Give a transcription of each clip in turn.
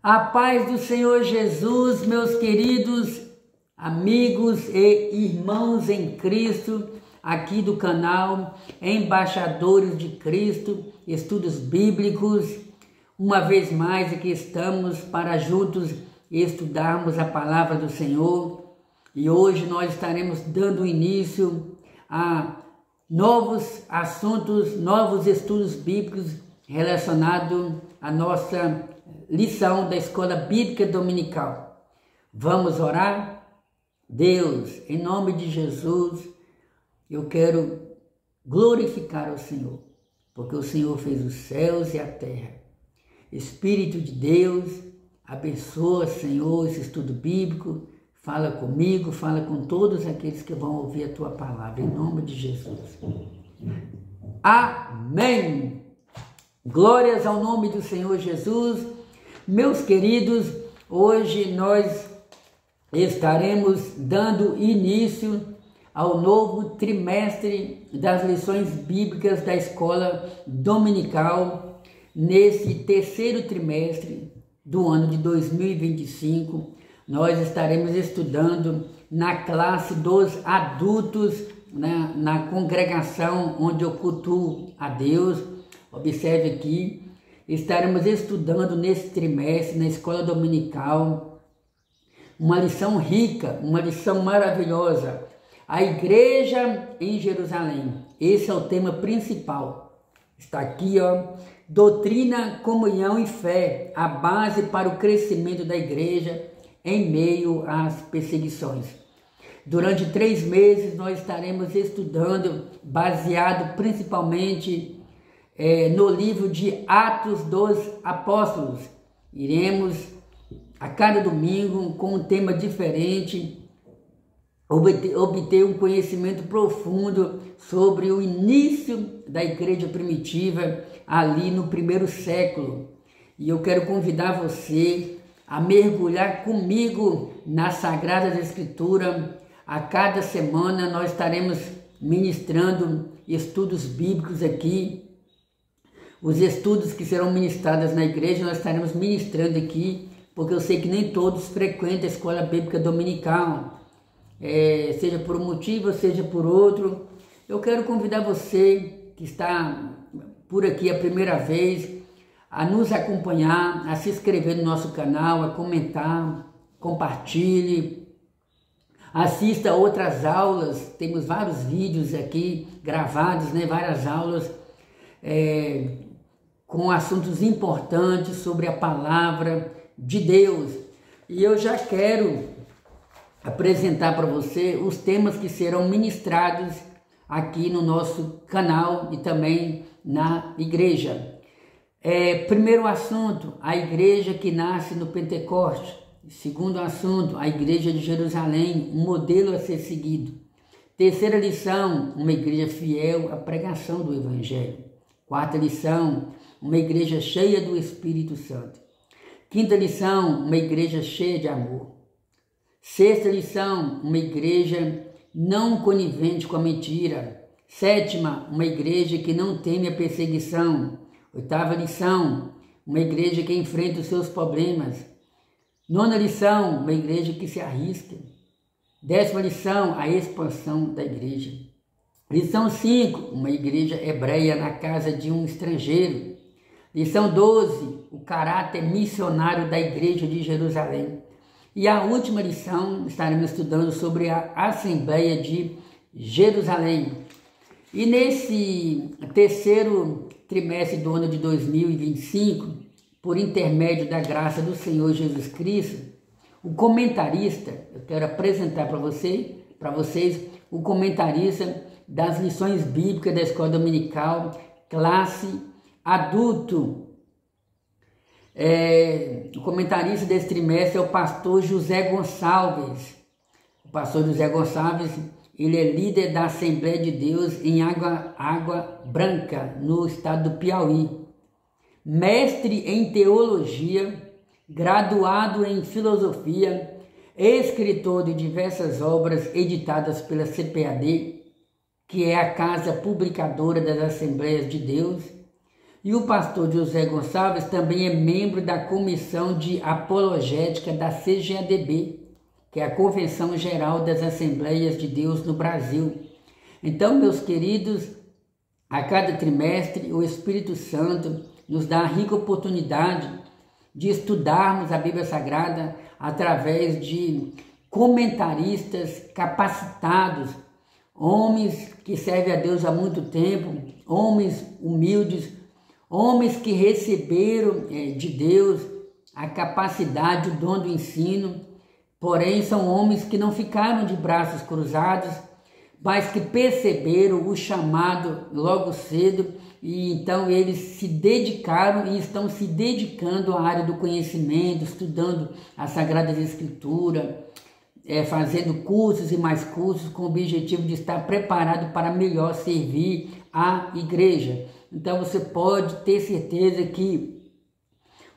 A paz do Senhor Jesus, meus queridos amigos e irmãos em Cristo, aqui do canal Embaixadores de Cristo, Estudos Bíblicos. Uma vez mais aqui estamos para juntos estudarmos a palavra do Senhor. E hoje nós estaremos dando início a novos assuntos, novos estudos bíblicos relacionados à nossa lição da Escola Bíblica Dominical. Vamos orar? Deus, em nome de Jesus, eu quero glorificar o Senhor, porque o Senhor fez os céus e a terra. Espírito de Deus, abençoa, Senhor, esse estudo bíblico. Fala comigo, fala com todos aqueles que vão ouvir a Tua palavra, em nome de Jesus. Amém! Glórias ao nome do Senhor Jesus. Meus queridos, hoje nós estaremos dando início ao novo trimestre das lições bíblicas da Escola Dominical, nesse terceiro trimestre do ano de 2025. Nós estaremos estudando na classe dos adultos, na congregação onde eu cultuo a Deus. Observe aqui, estaremos estudando nesse trimestre, na escola dominical, uma lição rica, uma lição maravilhosa. A igreja em Jerusalém. Esse é o tema principal. Está aqui, ó. Doutrina, comunhão e fé, a base para o crescimento da igreja em meio às perseguições. Durante 3 meses nós estaremos estudando, baseado principalmente no livro de Atos dos Apóstolos. Iremos a cada domingo com um tema diferente, obter um conhecimento profundo sobre o início da igreja primitiva ali no primeiro século. E eu quero convidar você a mergulhar comigo nas Sagradas Escrituras. A cada semana nós estaremos ministrando estudos bíblicos aqui. Os estudos que serão ministrados na igreja, nós estaremos ministrando aqui, porque eu sei que nem todos frequentam a Escola Bíblica Dominical, seja por um motivo, seja por outro. Eu quero convidar você que está por aqui a primeira vez, a nos acompanhar, a se inscrever no nosso canal, a comentar, compartilhe, assista outras aulas. Temos vários vídeos aqui gravados, várias aulas com assuntos importantes sobre a palavra de Deus. E eu já quero apresentar para você os temas que serão ministrados aqui no nosso canal e também na igreja. Primeiro assunto, a igreja que nasce no Pentecoste. Segundo assunto, a igreja de Jerusalém, um modelo a ser seguido. Terceira lição, uma igreja fiel à pregação do Evangelho. Quarta lição, uma igreja cheia do Espírito Santo. Quinta lição, uma igreja cheia de amor. Sexta lição, uma igreja não conivente com a mentira. Sétima, uma igreja que não teme a perseguição. Oitava lição, uma igreja que enfrenta os seus problemas. Nona lição, uma igreja que se arrisca. 10ª lição, a expansão da igreja. Lição 5, uma igreja hebreia na casa de um estrangeiro. Lição 12, o caráter missionário da igreja de Jerusalém. E a última lição, estaremos estudando sobre a Assembleia de Jerusalém. E nesse terceiro trimestre do ano de 2025, por intermédio da graça do Senhor Jesus Cristo, o comentarista, eu quero apresentar para vocês o comentarista das lições bíblicas da Escola Dominical, classe adulto. O comentarista desse trimestre é o pastor José Gonçalves. O pastor José Gonçalves, ele é líder da Assembleia de Deus em Água Branca, no estado do Piauí. Mestre em teologia, graduado em filosofia, escritor de diversas obras editadas pela CPAD, que é a casa publicadora das Assembleias de Deus, E o pastor José Gonçalves também é membro da Comissão de Apologética da CGADB, que é a Convenção Geral das Assembleias de Deus no Brasil. Então, meus queridos, a cada trimestre o Espírito Santo nos dá a rica oportunidade de estudarmos a Bíblia Sagrada através de comentaristas capacitados, homens que servem a Deus há muito tempo, homens humildes, homens que receberam de Deus a capacidade, o dom do ensino, porém são homens que não ficaram de braços cruzados, mas que perceberam o chamado logo cedo e então eles se dedicaram e estão se dedicando à área do conhecimento, estudando as Sagradas Escrituras, fazendo cursos e mais cursos com o objetivo de estar preparado para melhor servir a igreja. Então você pode ter certeza que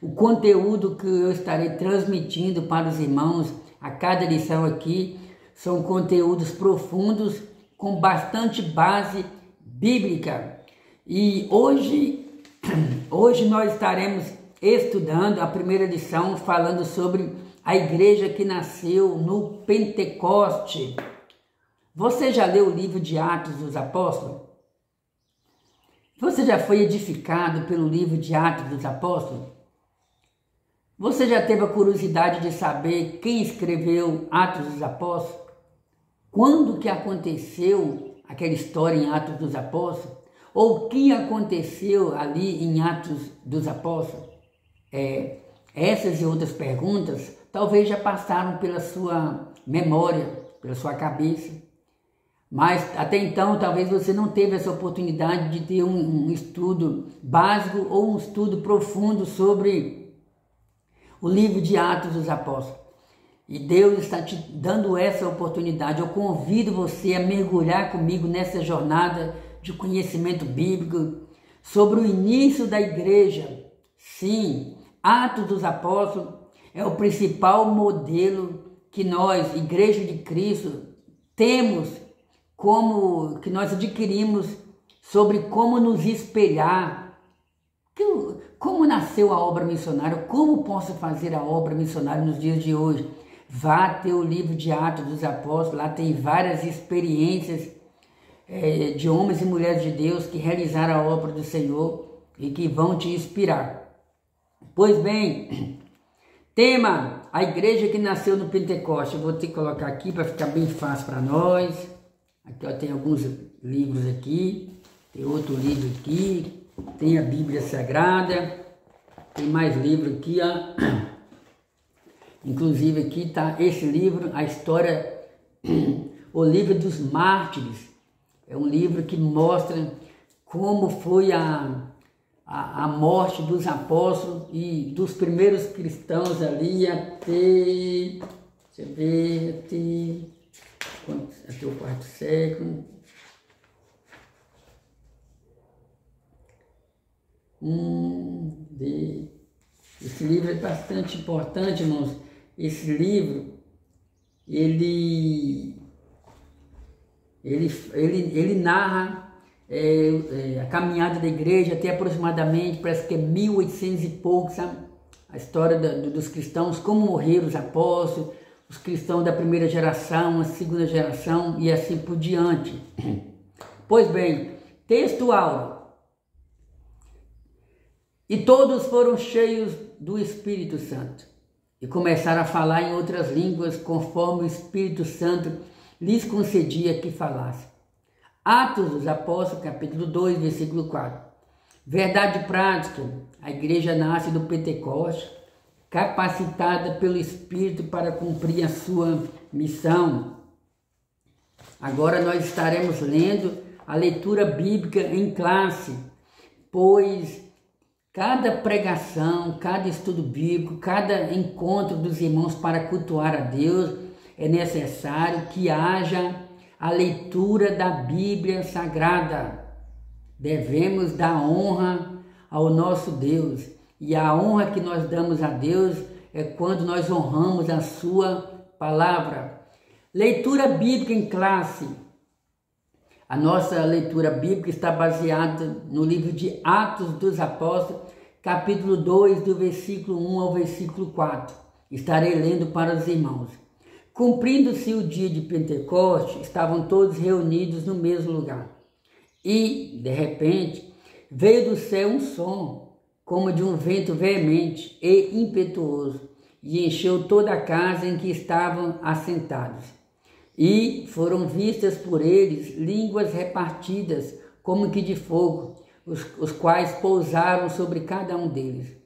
o conteúdo que eu estarei transmitindo para os irmãos a cada lição aqui são conteúdos profundos com bastante base bíblica. E hoje nós estaremos estudando a primeira lição falando sobre a igreja que nasceu no Pentecoste. Você já leu o livro de Atos dos Apóstolos? Você já foi edificado pelo livro de Atos dos Apóstolos? Você já teve a curiosidade de saber quem escreveu Atos dos Apóstolos? Quando que aconteceu aquela história em Atos dos Apóstolos? Ou o que aconteceu ali em Atos dos Apóstolos? Essas e outras perguntas talvez já passaram pela sua memória, pela sua cabeça. Mas até então talvez você não teve essa oportunidade de ter um estudo básico ou um estudo profundo sobre o livro de Atos dos Apóstolos. E Deus está te dando essa oportunidade. Eu convido você a mergulhar comigo nessa jornada de conhecimento bíblico sobre o início da igreja. Sim, Atos dos Apóstolos é o principal modelo que nós, Igreja de Cristo, temos que nós adquirimos sobre como nos espelhar, como nasceu a obra missionária, como posso fazer a obra missionária nos dias de hoje. Vá ter o livro de Atos dos Apóstolos, lá tem várias experiências de homens e mulheres de Deus que realizaram a obra do Senhor e que vão te inspirar. Pois bem, tema, a igreja que nasceu no Pentecoste. Eu vou ter que colocar aqui para ficar bem fácil para nós. Aqui ó, tem alguns livros aqui, tem outro livro aqui, tem a Bíblia Sagrada, tem mais livro aqui, ó. Inclusive aqui está esse livro, a história, o livro dos mártires. É um livro que mostra como foi a morte dos apóstolos e dos primeiros cristãos ali até, deixa eu ver, até o quarto século. Esse livro é bastante importante, irmãos. Esse livro, ele narra a caminhada da igreja até aproximadamente, parece que é 1800 e pouco, sabe? A história dos cristãos, como morreram os apóstolos, os cristãos da primeira geração, a segunda geração e assim por diante. Pois bem, texto áureo. E todos foram cheios do Espírito Santo e começaram a falar em outras línguas, conforme o Espírito Santo lhes concedia que falassem. Atos dos Apóstolos, capítulo 2, versículo 4. Verdade prática, a igreja nasce do Pentecoste, capacitada pelo Espírito para cumprir a sua missão. Agora nós estaremos lendo a leitura bíblica em classe, pois cada pregação, cada estudo bíblico, cada encontro dos irmãos para cultuar a Deus, é necessário que haja a leitura da Bíblia Sagrada. Devemos dar honra ao nosso Deus. E a honra que nós damos a Deus é quando nós honramos a sua palavra. Leitura bíblica em classe. A nossa leitura bíblica está baseada no livro de Atos dos Apóstolos, capítulo 2, do versículo 1 ao versículo 4. Estarei lendo para os irmãos. Cumprindo-se o dia de Pentecoste, estavam todos reunidos no mesmo lugar. E, de repente, veio do céu um som, como de um vento veemente e impetuoso, e encheu toda a casa em que estavam assentados. E foram vistas por eles línguas repartidas, como que de fogo, os quais pousaram sobre cada um deles.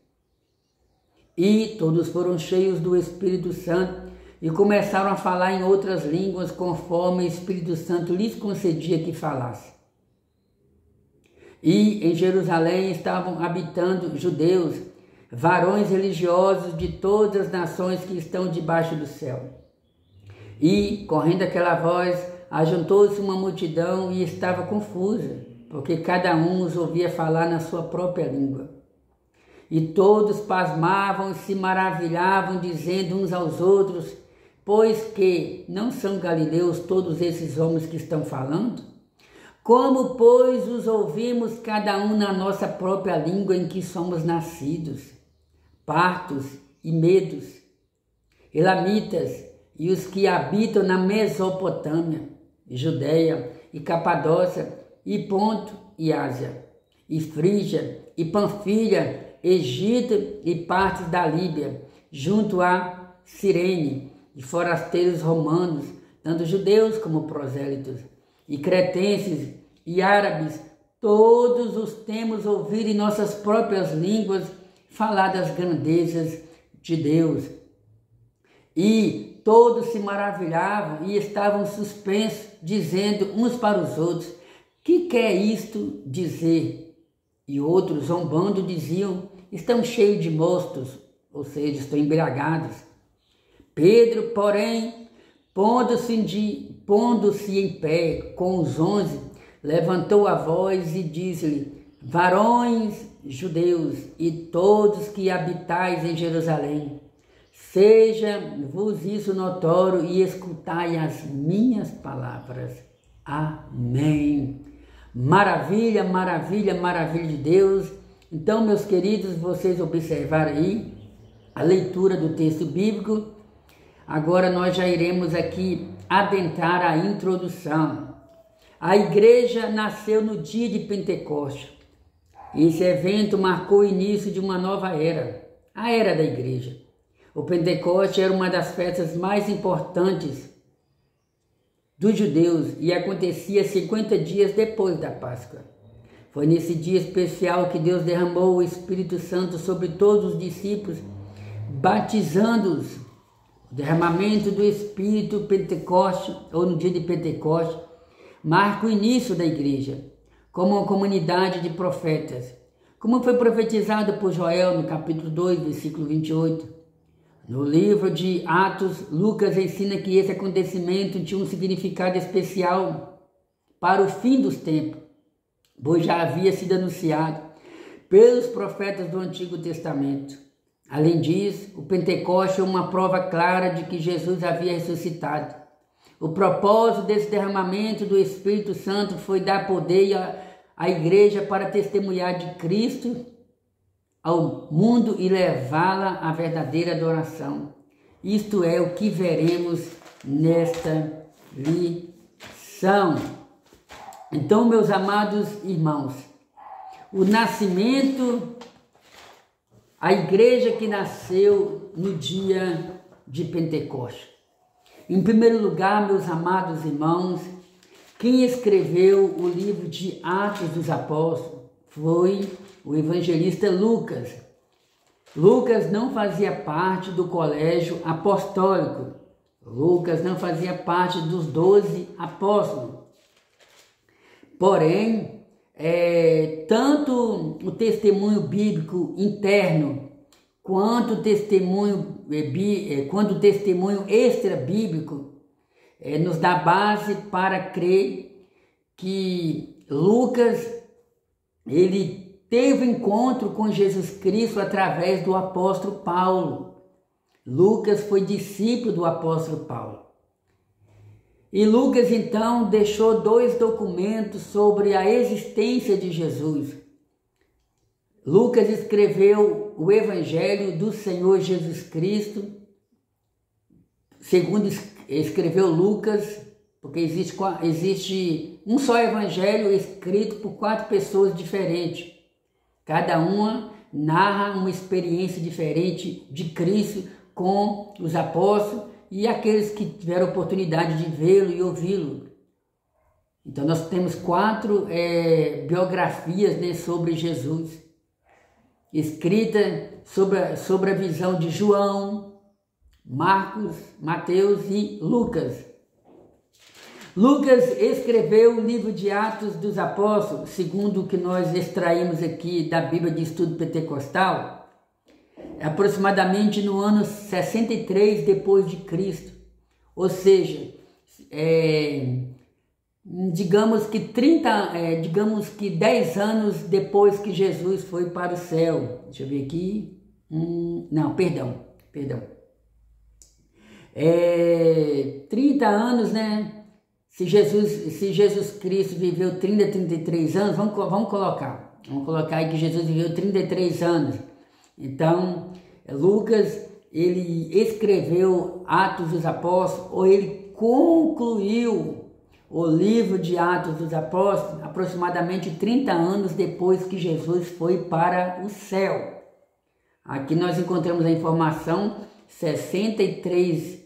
E todos foram cheios do Espírito Santo e começaram a falar em outras línguas, conforme o Espírito Santo lhes concedia que falasse. E em Jerusalém estavam habitando judeus, varões religiosos de todas as nações que estão debaixo do céu. E, correndo aquela voz, ajuntou-se uma multidão e estava confusa, porque cada um os ouvia falar na sua própria língua. E todos pasmavam e se maravilhavam, dizendo uns aos outros: pois que não são galileus todos esses homens que estão falando? Como, pois, os ouvimos cada um na nossa própria língua em que somos nascidos? Partos e medos, elamitas, e os que habitam na Mesopotâmia, Judeia e Capadócia, e Ponto e Ásia, e Frígia e Panfilha, Egito e partes da Líbia, junto a Cirene, e forasteiros romanos, tanto judeus como prosélitos, e cretenses e árabes, todos os temos ouvido em nossas próprias línguas falar das grandezas de Deus. E todos se maravilhavam e estavam suspensos, dizendo uns para os outros: que quer isto dizer? E outros, zombando, diziam: estão cheios de mostos, ou seja, estão embriagados. Pedro, porém, pondo-se em pé com os 11, levantou a voz e disse-lhe: varões judeus e todos que habitais em Jerusalém, seja-vos isso notório e escutai as minhas palavras. Amém. Maravilha, maravilha, maravilha de Deus. Então, meus queridos, vocês observaram aí a leitura do texto bíblico. Agora nós já iremos aqui adentrar a introdução. A igreja nasceu no dia de Pentecostes. Esse evento marcou o início de uma nova era, a era da igreja. O Pentecoste era uma das festas mais importantes dos judeus e acontecia 50 dias depois da Páscoa. Foi nesse dia especial que Deus derramou o Espírito Santo sobre todos os discípulos, batizando-os. O derramamento do Espírito Pentecoste, ou no dia de Pentecoste, marca o início da igreja, como uma comunidade de profetas, como foi profetizado por Joel no capítulo 2, versículo 28. No livro de Atos, Lucas ensina que esse acontecimento tinha um significado especial para o fim dos tempos, pois já havia sido anunciado pelos profetas do Antigo Testamento. Além disso, o Pentecoste é uma prova clara de que Jesus havia ressuscitado. O propósito desse derramamento do Espírito Santo foi dar poder à igreja para testemunhar de Cristo ao mundo e levá-la à verdadeira adoração. Isto é o que veremos nesta lição. Então, meus amados irmãos, o nascimento, a igreja que nasceu no dia de Pentecostes. Em primeiro lugar, meus amados irmãos, quem escreveu o livro de Atos dos Apóstolos foi o evangelista Lucas. Lucas não fazia parte do colégio apostólico. Lucas não fazia parte dos 12 apóstolos. Porém, tanto o testemunho bíblico interno quanto o testemunho extra-bíblico nos dá base para crer que Lucas ele teve encontro com Jesus Cristo através do apóstolo Paulo. Lucas foi discípulo do apóstolo Paulo. E Lucas então deixou 2 documentos sobre a existência de Jesus. Lucas escreveu o Evangelho do Senhor Jesus Cristo, segundo escreveu Lucas, porque existe um só Evangelho escrito por 4 pessoas diferentes. Cada uma narra uma experiência diferente de Cristo com os apóstolos e aqueles que tiveram oportunidade de vê-lo e ouvi-lo. Então nós temos 4 biografias, né, sobre Jesus, escrita sobre a visão de João, Marcos, Mateus e Lucas. Lucas escreveu o livro de Atos dos Apóstolos, segundo o que nós extraímos aqui da Bíblia de Estudo Pentecostal, aproximadamente no ano 63 depois de Cristo. Ou seja, digamos que 10 anos depois que Jesus foi para o céu. Deixa eu ver aqui. Perdão. 30 anos, né? Se Jesus Cristo viveu 33 anos, vamos colocar aí que Jesus viveu 33 anos. Então, Lucas, ele escreveu Atos dos Apóstolos, ou ele concluiu o livro de Atos dos Apóstolos aproximadamente 30 anos depois que Jesus foi para o céu. Aqui nós encontramos a informação 63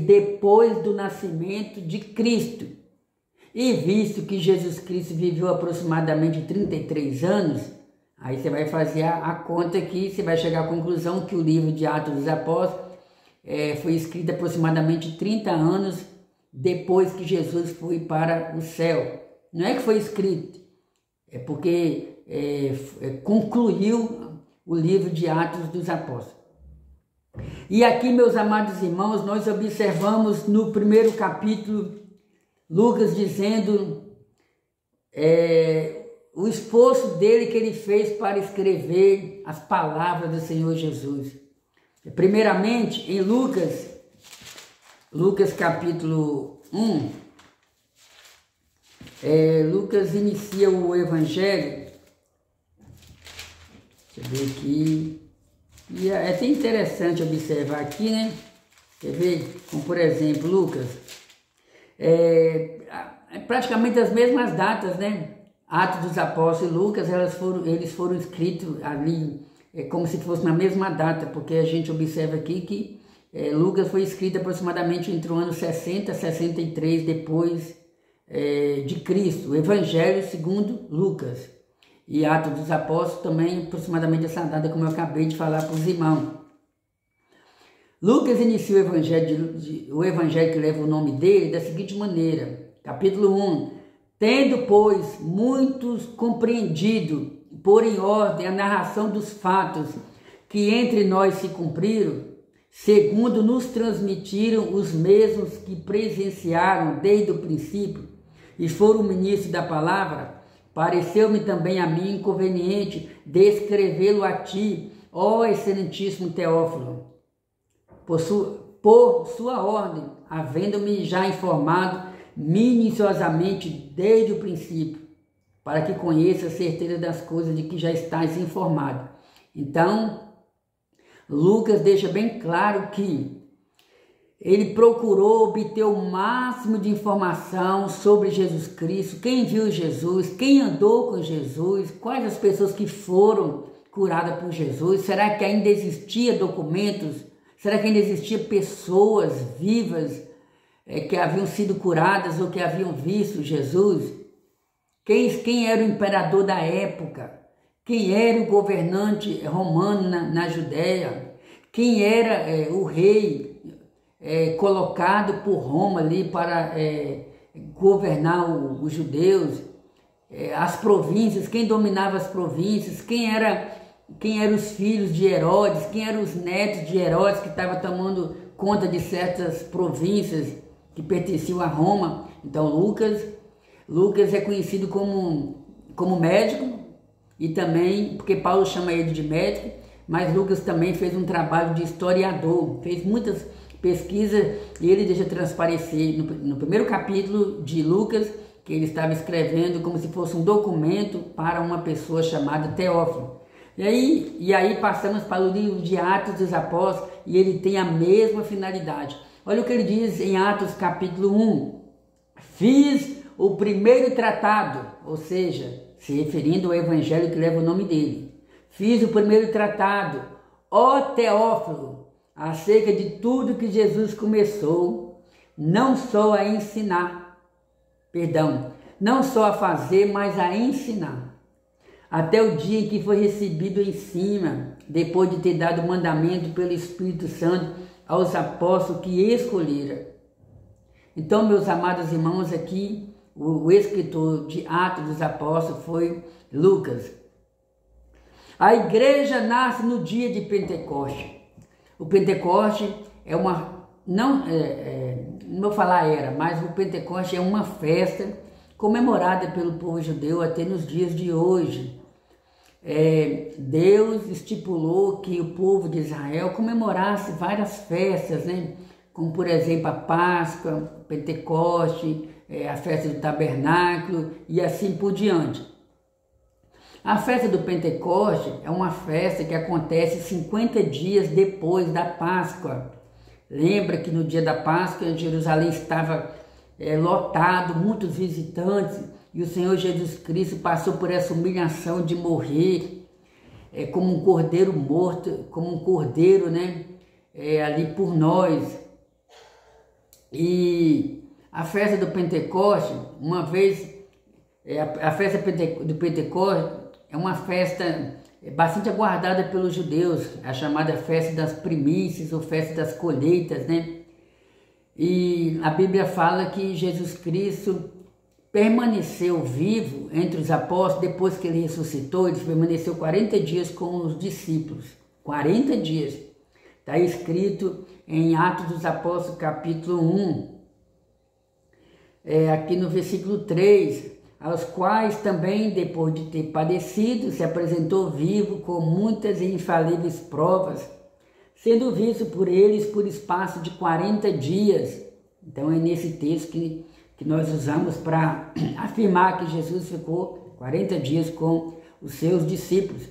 depois do nascimento de Cristo. E visto que Jesus Cristo viveu aproximadamente 33 anos, aí você vai fazer a conta aqui, você vai chegar à conclusão que o livro de Atos dos Apóstolos foi escrito aproximadamente 30 anos depois que Jesus foi para o céu. Não é que foi escrito, é porque concluiu o livro de Atos dos Apóstolos. E aqui, meus amados irmãos, nós observamos no primeiro capítulo, Lucas dizendo o esforço dele que ele fez para escrever as palavras do Senhor Jesus. Primeiramente, em Lucas capítulo 1, Lucas inicia o Evangelho. Deixa eu ver aqui. E é até interessante observar aqui, né? Quer ver? Como por exemplo, Lucas. Praticamente as mesmas datas, né? Atos dos Apóstolos e Lucas, eles foram escritos ali como se fosse na mesma data, porque a gente observa aqui que Lucas foi escrito aproximadamente entre o ano 60 e 63 depois de Cristo. O Evangelho segundo Lucas. E Atos dos Apóstolos também aproximadamente essa data, como eu acabei de falar para os irmãos. Lucas inicia o Evangelho que leva o nome dele da seguinte maneira. Capítulo 1. Tendo, pois, muitos compreendido, por em ordem a narração dos fatos que entre nós se cumpriram, segundo nos transmitiram os mesmos que presenciaram desde o princípio e foram ministros da palavra, pareceu-me também a mim inconveniente descrevê-lo a ti, ó excelentíssimo Teófilo, por sua ordem, havendo-me já informado minuciosamente desde o princípio, para que conheça a certeza das coisas de que já estás informado. Então, Lucas deixa bem claro que ele procurou obter o máximo de informação sobre Jesus Cristo, quem viu Jesus, quem andou com Jesus, quais as pessoas que foram curadas por Jesus, será que ainda existia documentos, será que ainda existia pessoas vivas que haviam sido curadas ou que haviam visto Jesus? Quem era o imperador da época? Quem era o governante romano na Judéia? Quem era o rei colocado por Roma ali para governar os judeus? As províncias, quem dominava as províncias? Quem eram os filhos de Herodes? Quem eram os netos de Herodes que estavam tomando conta de certas províncias que pertenciam a Roma? Então Lucas é conhecido como médico, e também, porque Paulo chama ele de médico, mas Lucas também fez um trabalho de historiador, fez muitas pesquisa e ele deixa transparecer no primeiro capítulo de Lucas, que ele estava escrevendo como se fosse um documento para uma pessoa chamada Teófilo. E aí passamos para o livro de Atos dos Apóstolos e ele tem a mesma finalidade. Olha o que ele diz em Atos capítulo 1. Fiz o primeiro tratado, ou seja, se referindo ao evangelho que leva o nome dele. Fiz o primeiro tratado, ó Teófilo, acerca de tudo que Jesus começou, não só a ensinar, não só a fazer, mas a ensinar, até o dia em que foi recebido em cima, depois de ter dado mandamento pelo Espírito Santo aos apóstolos que escolhera. Então, meus amados irmãos, aqui o escritor de Atos dos Apóstolos foi Lucas. A igreja nasce no dia de Pentecoste. O Pentecoste é uma, não vou falar era, mas o Pentecoste é uma festa comemorada pelo povo judeu até nos dias de hoje. Deus estipulou que o povo de Israel comemorasse várias festas, né? Como por exemplo a Páscoa, o Pentecoste, a festa do Tabernáculo e assim por diante. A festa do Pentecoste é uma festa que acontece 50 dias depois da Páscoa. Lembra que no dia da Páscoa Jerusalém estava lotado, muitos visitantes, e o Senhor Jesus Cristo passou por essa humilhação de morrer como um cordeiro morto, como um cordeiro, né, ali por nós. E a festa do Pentecoste, uma vez, a festa do Pentecoste é uma festa bastante aguardada pelos judeus, a chamada festa das primícias ou festa das colheitas, né? E a Bíblia fala que Jesus Cristo permaneceu vivo entre os apóstolos depois que ele ressuscitou. Ele permaneceu 40 dias com os discípulos, 40 dias. Está escrito em Atos dos Apóstolos capítulo 1, aqui no versículo 3, aos quais também, depois de ter padecido, se apresentou vivo com muitas e infalíveis provas, sendo visto por eles por espaço de 40 dias. Então é nesse texto que nós usamos para afirmar que Jesus ficou 40 dias com os seus discípulos.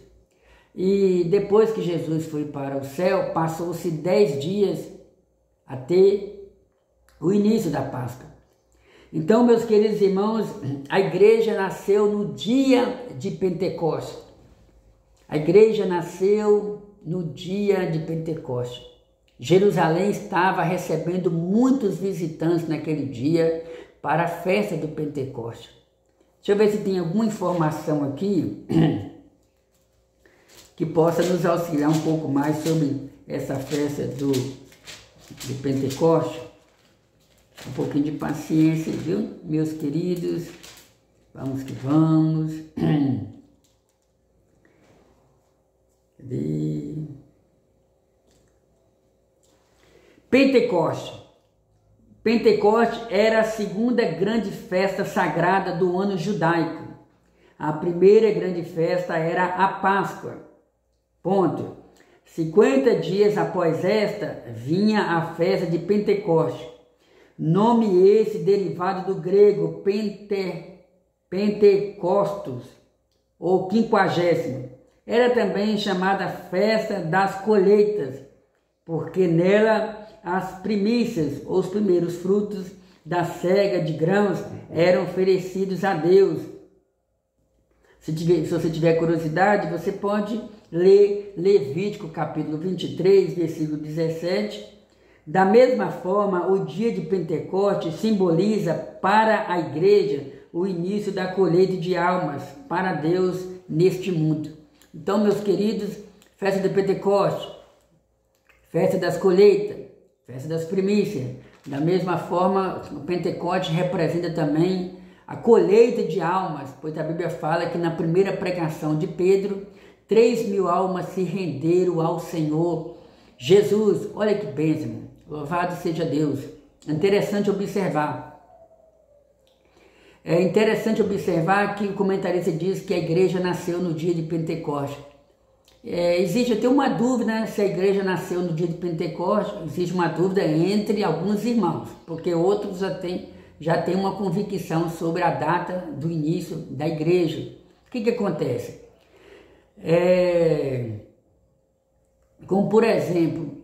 E depois que Jesus foi para o céu, passou-se 10 dias até o início da Páscoa. Então, meus queridos irmãos, a igreja nasceu no dia de Pentecostes. A igreja nasceu no dia de Pentecostes. Jerusalém estava recebendo muitos visitantes naquele dia para a festa do Pentecostes. Deixa eu ver se tem alguma informação aqui que possa nos auxiliar um pouco mais sobre essa festa do Pentecostes. Um pouquinho de paciência, viu, meus queridos? Vamos que vamos. Cadê? Pentecoste. Pentecoste era a segunda grande festa sagrada do ano judaico. A primeira grande festa era a Páscoa. Ponto. 50 dias após esta, vinha a festa de Pentecoste. Nome esse derivado do grego Pentecostos, ou 50º. Era também chamada festa das colheitas, porque nela as primícias, ou os primeiros frutos da cega de grãos, eram oferecidos a Deus. Se você tiver curiosidade, você pode ler Levítico capítulo 23, versículo 17. Da mesma forma, o dia de Pentecostes simboliza para a igreja o início da colheita de almas para Deus neste mundo. Então, meus queridos, festa do Pentecostes, festa das colheitas, festa das primícias. Da mesma forma, o Pentecostes representa também a colheita de almas, pois a Bíblia fala que na primeira pregação de Pedro, 3.000 almas se renderam ao Senhor Jesus. Olha que bênção, louvado seja Deus. É interessante observar que o comentarista diz que a igreja nasceu no dia de Pentecostes. existe até uma dúvida, né, se a igreja nasceu no dia de Pentecostes. Existe uma dúvida entre alguns irmãos, porque outros já têm uma convicção sobre a data do início da igreja. O que acontece? Como por exemplo,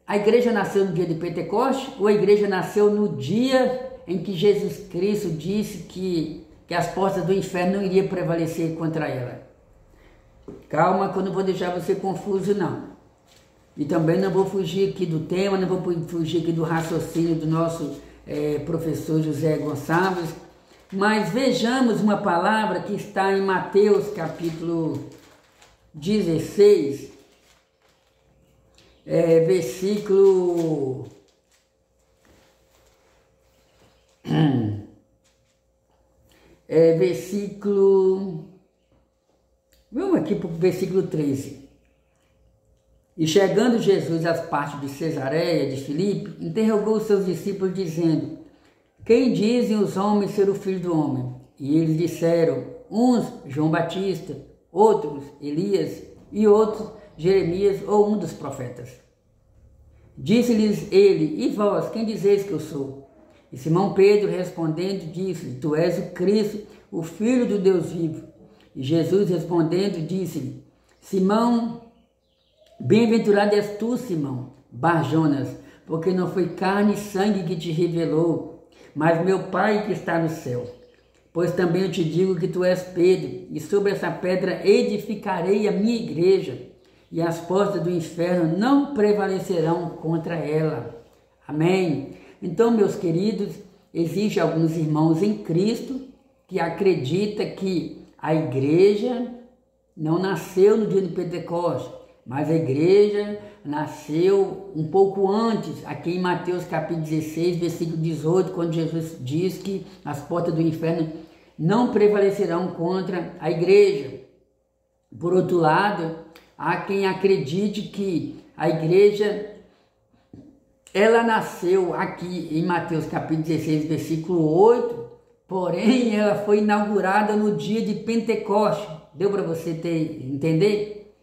a igreja nasceu no dia de Pentecostes ou a igreja nasceu no dia em que Jesus Cristo disse que as portas do inferno não iriam prevalecer contra ela? Calma, que eu não vou deixar você confuso não. E também não vou fugir aqui do tema, não vou fugir aqui do raciocínio do nosso professor José Gonçalves. Mas vejamos uma palavra que está em Mateus capítulo 16, versículo... Vamos aqui para o versículo 13. E chegando Jesus às partes de Cesareia de Filipe, interrogou os seus discípulos, dizendo: Quem dizem os homens ser o Filho do Homem? E eles disseram: uns João Batista, outros Elias, e outros Jeremias ou um dos profetas. Disse-lhes ele: E vós, quem dizeis que eu sou? E Simão Pedro respondendo disse-lhe: Tu és o Cristo, o Filho do Deus vivo. E Jesus respondendo disse-lhe: Simão, bem-aventurado és tu, Simão Bar-Jonas, porque não foi carne e sangue que te revelou, mas meu Pai que está no céu. Pois também eu te digo que tu és Pedro, e sobre essa pedra edificarei a minha igreja, e as portas do inferno não prevalecerão contra ela. Amém? Então, meus queridos, existem alguns irmãos em Cristo que acreditam que a igreja não nasceu no dia de Pentecostes, mas a igreja nasceu um pouco antes, aqui em Mateus capítulo 16, versículo 18, quando Jesus diz que as portas do inferno não prevalecerão contra a igreja. Por outro lado, há quem acredite que a igreja, ela nasceu aqui em Mateus capítulo 16, versículo 8, porém ela foi inaugurada no dia de Pentecostes. Deu para você entender?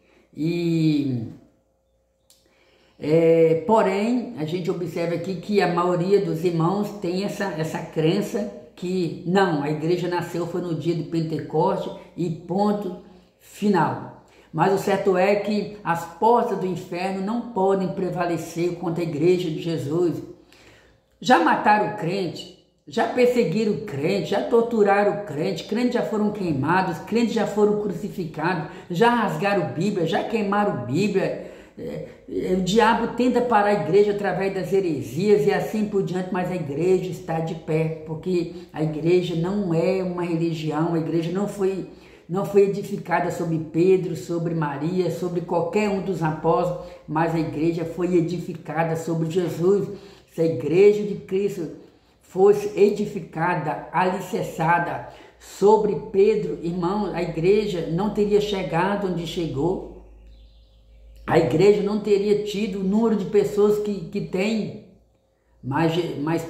Porém, a gente observa aqui que a maioria dos irmãos tem essa crença que não, a igreja nasceu foi no dia de Pentecostes e ponto final. Mas o certo é que as portas do inferno não podem prevalecer contra a igreja de Jesus. Já mataram o crente, já perseguiram o crente, já torturaram o crente, crentes já foram queimados, crentes já foram crucificados, já rasgaram Bíblia, já queimaram Bíblia. O diabo tenta parar a igreja através das heresias e assim por diante, mas a igreja está de pé, porque a igreja não é uma religião, a igreja não foi edificada sobre Pedro, sobre Maria, sobre qualquer um dos apóstolos, mas a igreja foi edificada sobre Jesus. Se a igreja de Cristo fosse edificada, alicerçada sobre Pedro, irmão, a igreja não teria chegado onde chegou. A igreja não teria tido o número de pessoas que tem, mas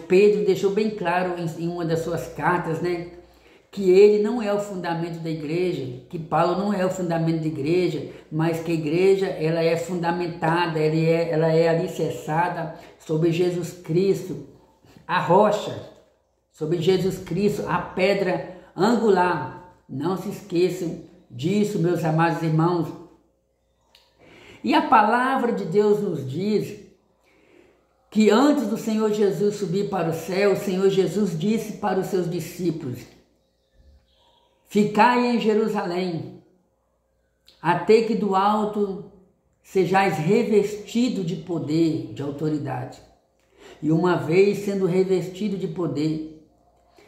Pedro deixou bem claro em uma das suas cartas, né, que ele não é o fundamento da igreja, que Paulo não é o fundamento da igreja, mas que a igreja ela é fundamentada, ela é alicerçada sobre Jesus Cristo, a rocha, sobre Jesus Cristo, a pedra angular. Não se esqueçam disso, meus amados irmãos. E a palavra de Deus nos diz que antes do Senhor Jesus subir para o céu, o Senhor Jesus disse para os seus discípulos: Ficai em Jerusalém, até que do alto sejais revestido de poder, de autoridade. E uma vez sendo revestido de poder,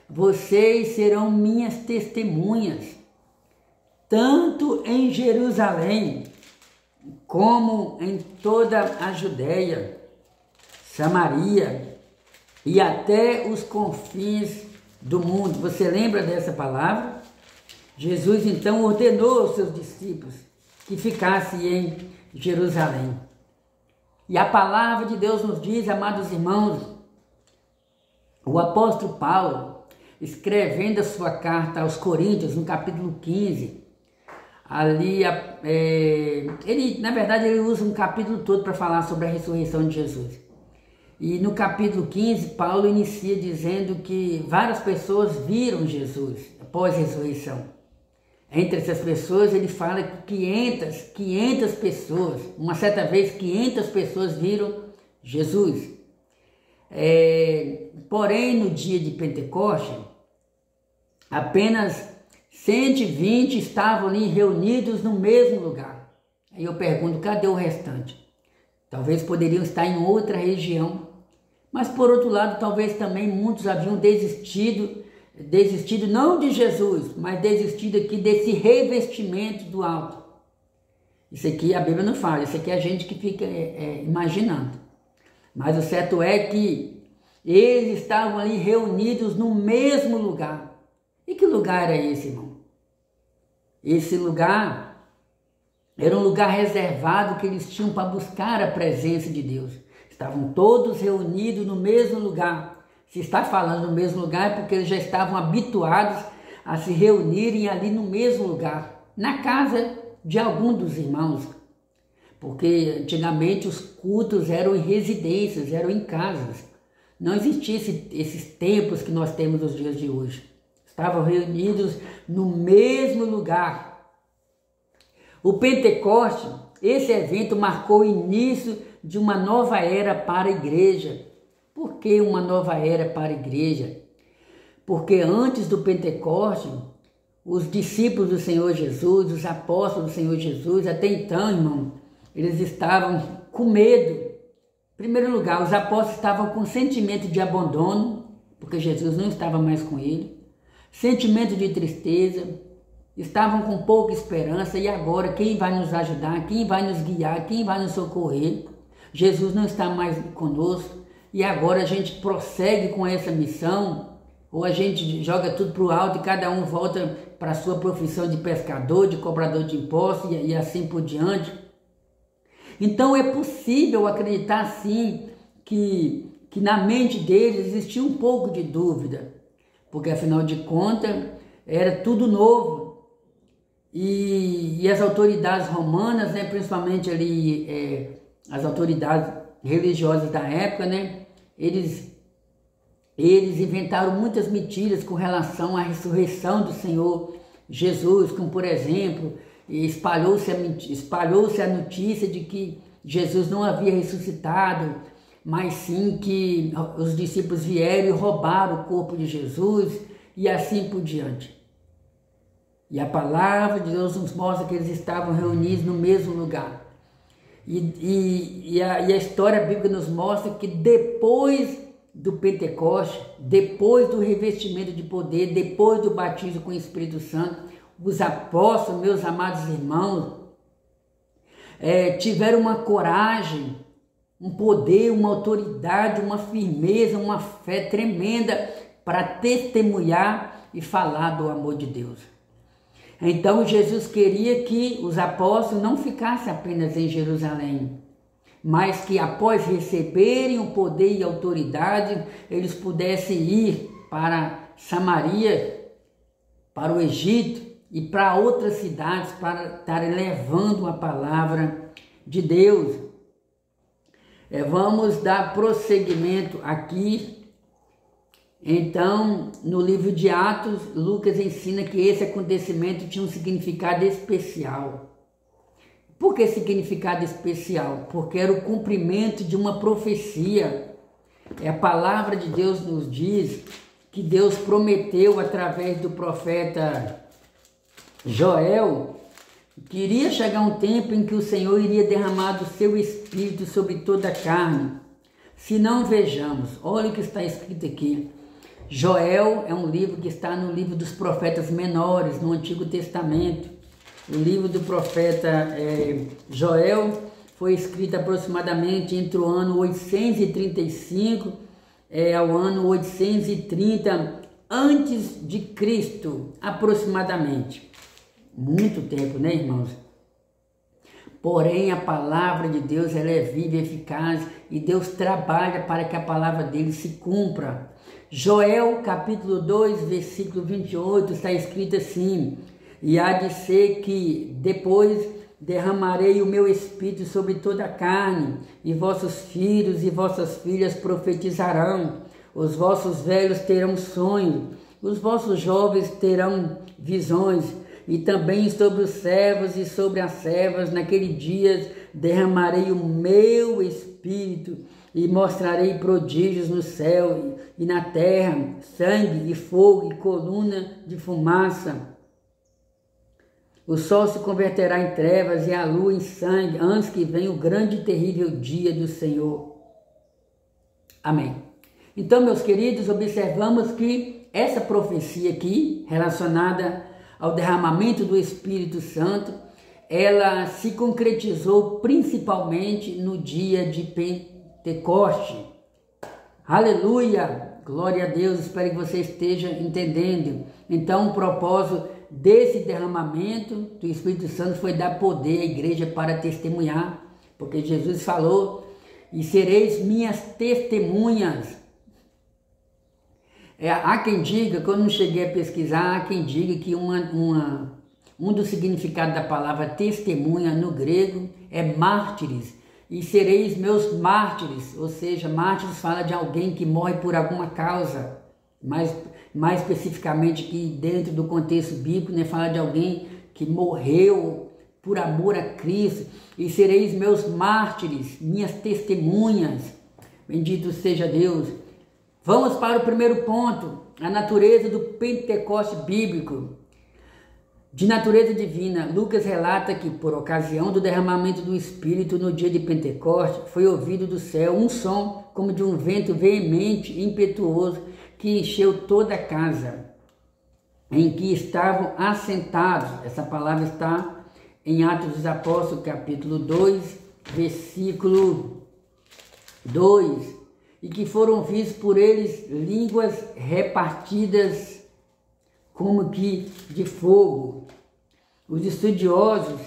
vocês serão minhas testemunhas, tanto em Jerusalém, como em toda a Judéia, Samaria e até os confins do mundo. Você lembra dessa palavra? Jesus então ordenou aos seus discípulos que ficassem em Jerusalém. E a palavra de Deus nos diz, amados irmãos, o apóstolo Paulo, escrevendo a sua carta aos Coríntios, no capítulo 15, ali, ele, na verdade, ele usa um capítulo todo para falar sobre a ressurreição de Jesus. E no capítulo 15, Paulo inicia dizendo que várias pessoas viram Jesus após a ressurreição. Entre essas pessoas, ele fala que 500 pessoas, uma certa vez 500 pessoas viram Jesus. Porém, no dia de Pentecostes, apenas 120 estavam ali reunidos no mesmo lugar. Aí eu pergunto, cadê o restante? Talvez poderiam estar em outra região, mas por outro lado, talvez também muitos haviam desistido não de Jesus, mas desistido aqui desse revestimento do alto. Isso aqui a Bíblia não fala, isso aqui é a gente que fica imaginando. Mas o certo é que eles estavam ali reunidos no mesmo lugar. E que lugar era esse, irmão? Esse lugar era um lugar reservado que eles tinham para buscar a presença de Deus. Estavam todos reunidos no mesmo lugar. Se está falando no mesmo lugar é porque eles já estavam habituados a se reunirem ali no mesmo lugar, na casa de algum dos irmãos. Porque antigamente os cultos eram em residências, eram em casas. Não existiam esses templos que nós temos nos dias de hoje. Estavam reunidos no mesmo lugar. O Pentecoste, esse evento marcou o início de uma nova era para a igreja. Por que uma nova era para a igreja? Porque antes do Pentecoste, os discípulos do Senhor Jesus, os apóstolos do Senhor Jesus, até então, irmão, eles estavam com medo. Em primeiro lugar, os apóstolos estavam com sentimento de abandono, porque Jesus não estava mais com ele, sentimento de tristeza, estavam com pouca esperança, e agora quem vai nos ajudar, quem vai nos guiar, quem vai nos socorrer? Jesus não está mais conosco, e agora a gente prossegue com essa missão, ou a gente joga tudo para o alto e cada um volta para a sua profissão de pescador, de cobrador de impostos e assim por diante. Então é possível acreditar sim que na mente deles existia um pouco de dúvida, porque afinal de contas era tudo novo. E as autoridades romanas, né, principalmente ali as autoridades religiosas da época, né, eles inventaram muitas mentiras com relação à ressurreição do Senhor Jesus, como por exemplo, espalhou-se a notícia de que Jesus não havia ressuscitado, mas sim que os discípulos vieram e roubaram o corpo de Jesus e assim por diante. E a palavra de Deus nos mostra que eles estavam reunidos no mesmo lugar. E a história bíblica nos mostra que depois do Pentecoste, depois do revestimento de poder, depois do batismo com o Espírito Santo, os apóstolos, meus amados irmãos, tiveram uma coragem, um poder, uma autoridade, uma firmeza, uma fé tremenda para testemunhar e falar do amor de Deus. Então Jesus queria que os apóstolos não ficassem apenas em Jerusalém, mas que após receberem o poder e a autoridade, eles pudessem ir para Samaria, para o Egito e para outras cidades para estarem levando a palavra de Deus. Vamos dar prosseguimento aqui. Então, no livro de Atos, Lucas ensina que esse acontecimento tinha um significado especial. Por que significado especial? Porque era o cumprimento de uma profecia. A palavra de Deus nos diz que Deus prometeu através do profeta Joel que iria chegar um tempo em que o Senhor iria derramar do seu Espírito sobre toda a carne. Se não, vejamos, olha o que está escrito aqui. Joel é um livro que está no livro dos profetas menores, no Antigo Testamento. O livro do profeta Joel foi escrito aproximadamente entre o ano 835 ao ano 830 antes de Cristo, aproximadamente. Muito tempo, né, irmãos? Porém, a palavra de Deus ela é viva e eficaz e Deus trabalha para que a palavra dele se cumpra. Joel, capítulo 2, versículo 28, está escrito assim: E há de ser que depois derramarei o meu espírito sobre toda a carne, e vossos filhos e vossas filhas profetizarão, os vossos velhos terão sonhos, os vossos jovens terão visões, e também sobre os servos e sobre as servas, naquele dia derramarei o meu espírito, e mostrarei prodígios no céu e na terra, sangue e fogo e coluna de fumaça. O sol se converterá em trevas e a lua em sangue, antes que venha o grande e terrível dia do Senhor. Amém. Então, meus queridos, observamos que essa profecia aqui, relacionada ao derramamento do Espírito Santo, ela se concretizou principalmente no dia de Pentecoste. Aleluia! Glória a Deus, espero que você esteja entendendo. Então, o propósito desse derramamento do Espírito Santo foi dar poder à igreja para testemunhar, porque Jesus falou, e sereis minhas testemunhas. Há quem diga, que eu não cheguei a pesquisar, há quem diga que um dos significados da palavra testemunha no grego é mártires, e sereis meus mártires, ou seja, mártires fala de alguém que morre por alguma causa, mais especificamente que dentro do contexto bíblico, né, fala de alguém que morreu por amor a Cristo, e sereis meus mártires, minhas testemunhas, bendito seja Deus. Vamos para o primeiro ponto, a natureza do Pentecoste bíblico, de natureza divina. Lucas relata que por ocasião do derramamento do Espírito no dia de Pentecoste, foi ouvido do céu um som como de um vento veemente e impetuoso, que encheu toda a casa em que estavam assentados. Essa palavra está em Atos dos Apóstolos, capítulo 2, versículo 2. E que foram vistos por eles línguas repartidas como que de fogo. Os estudiosos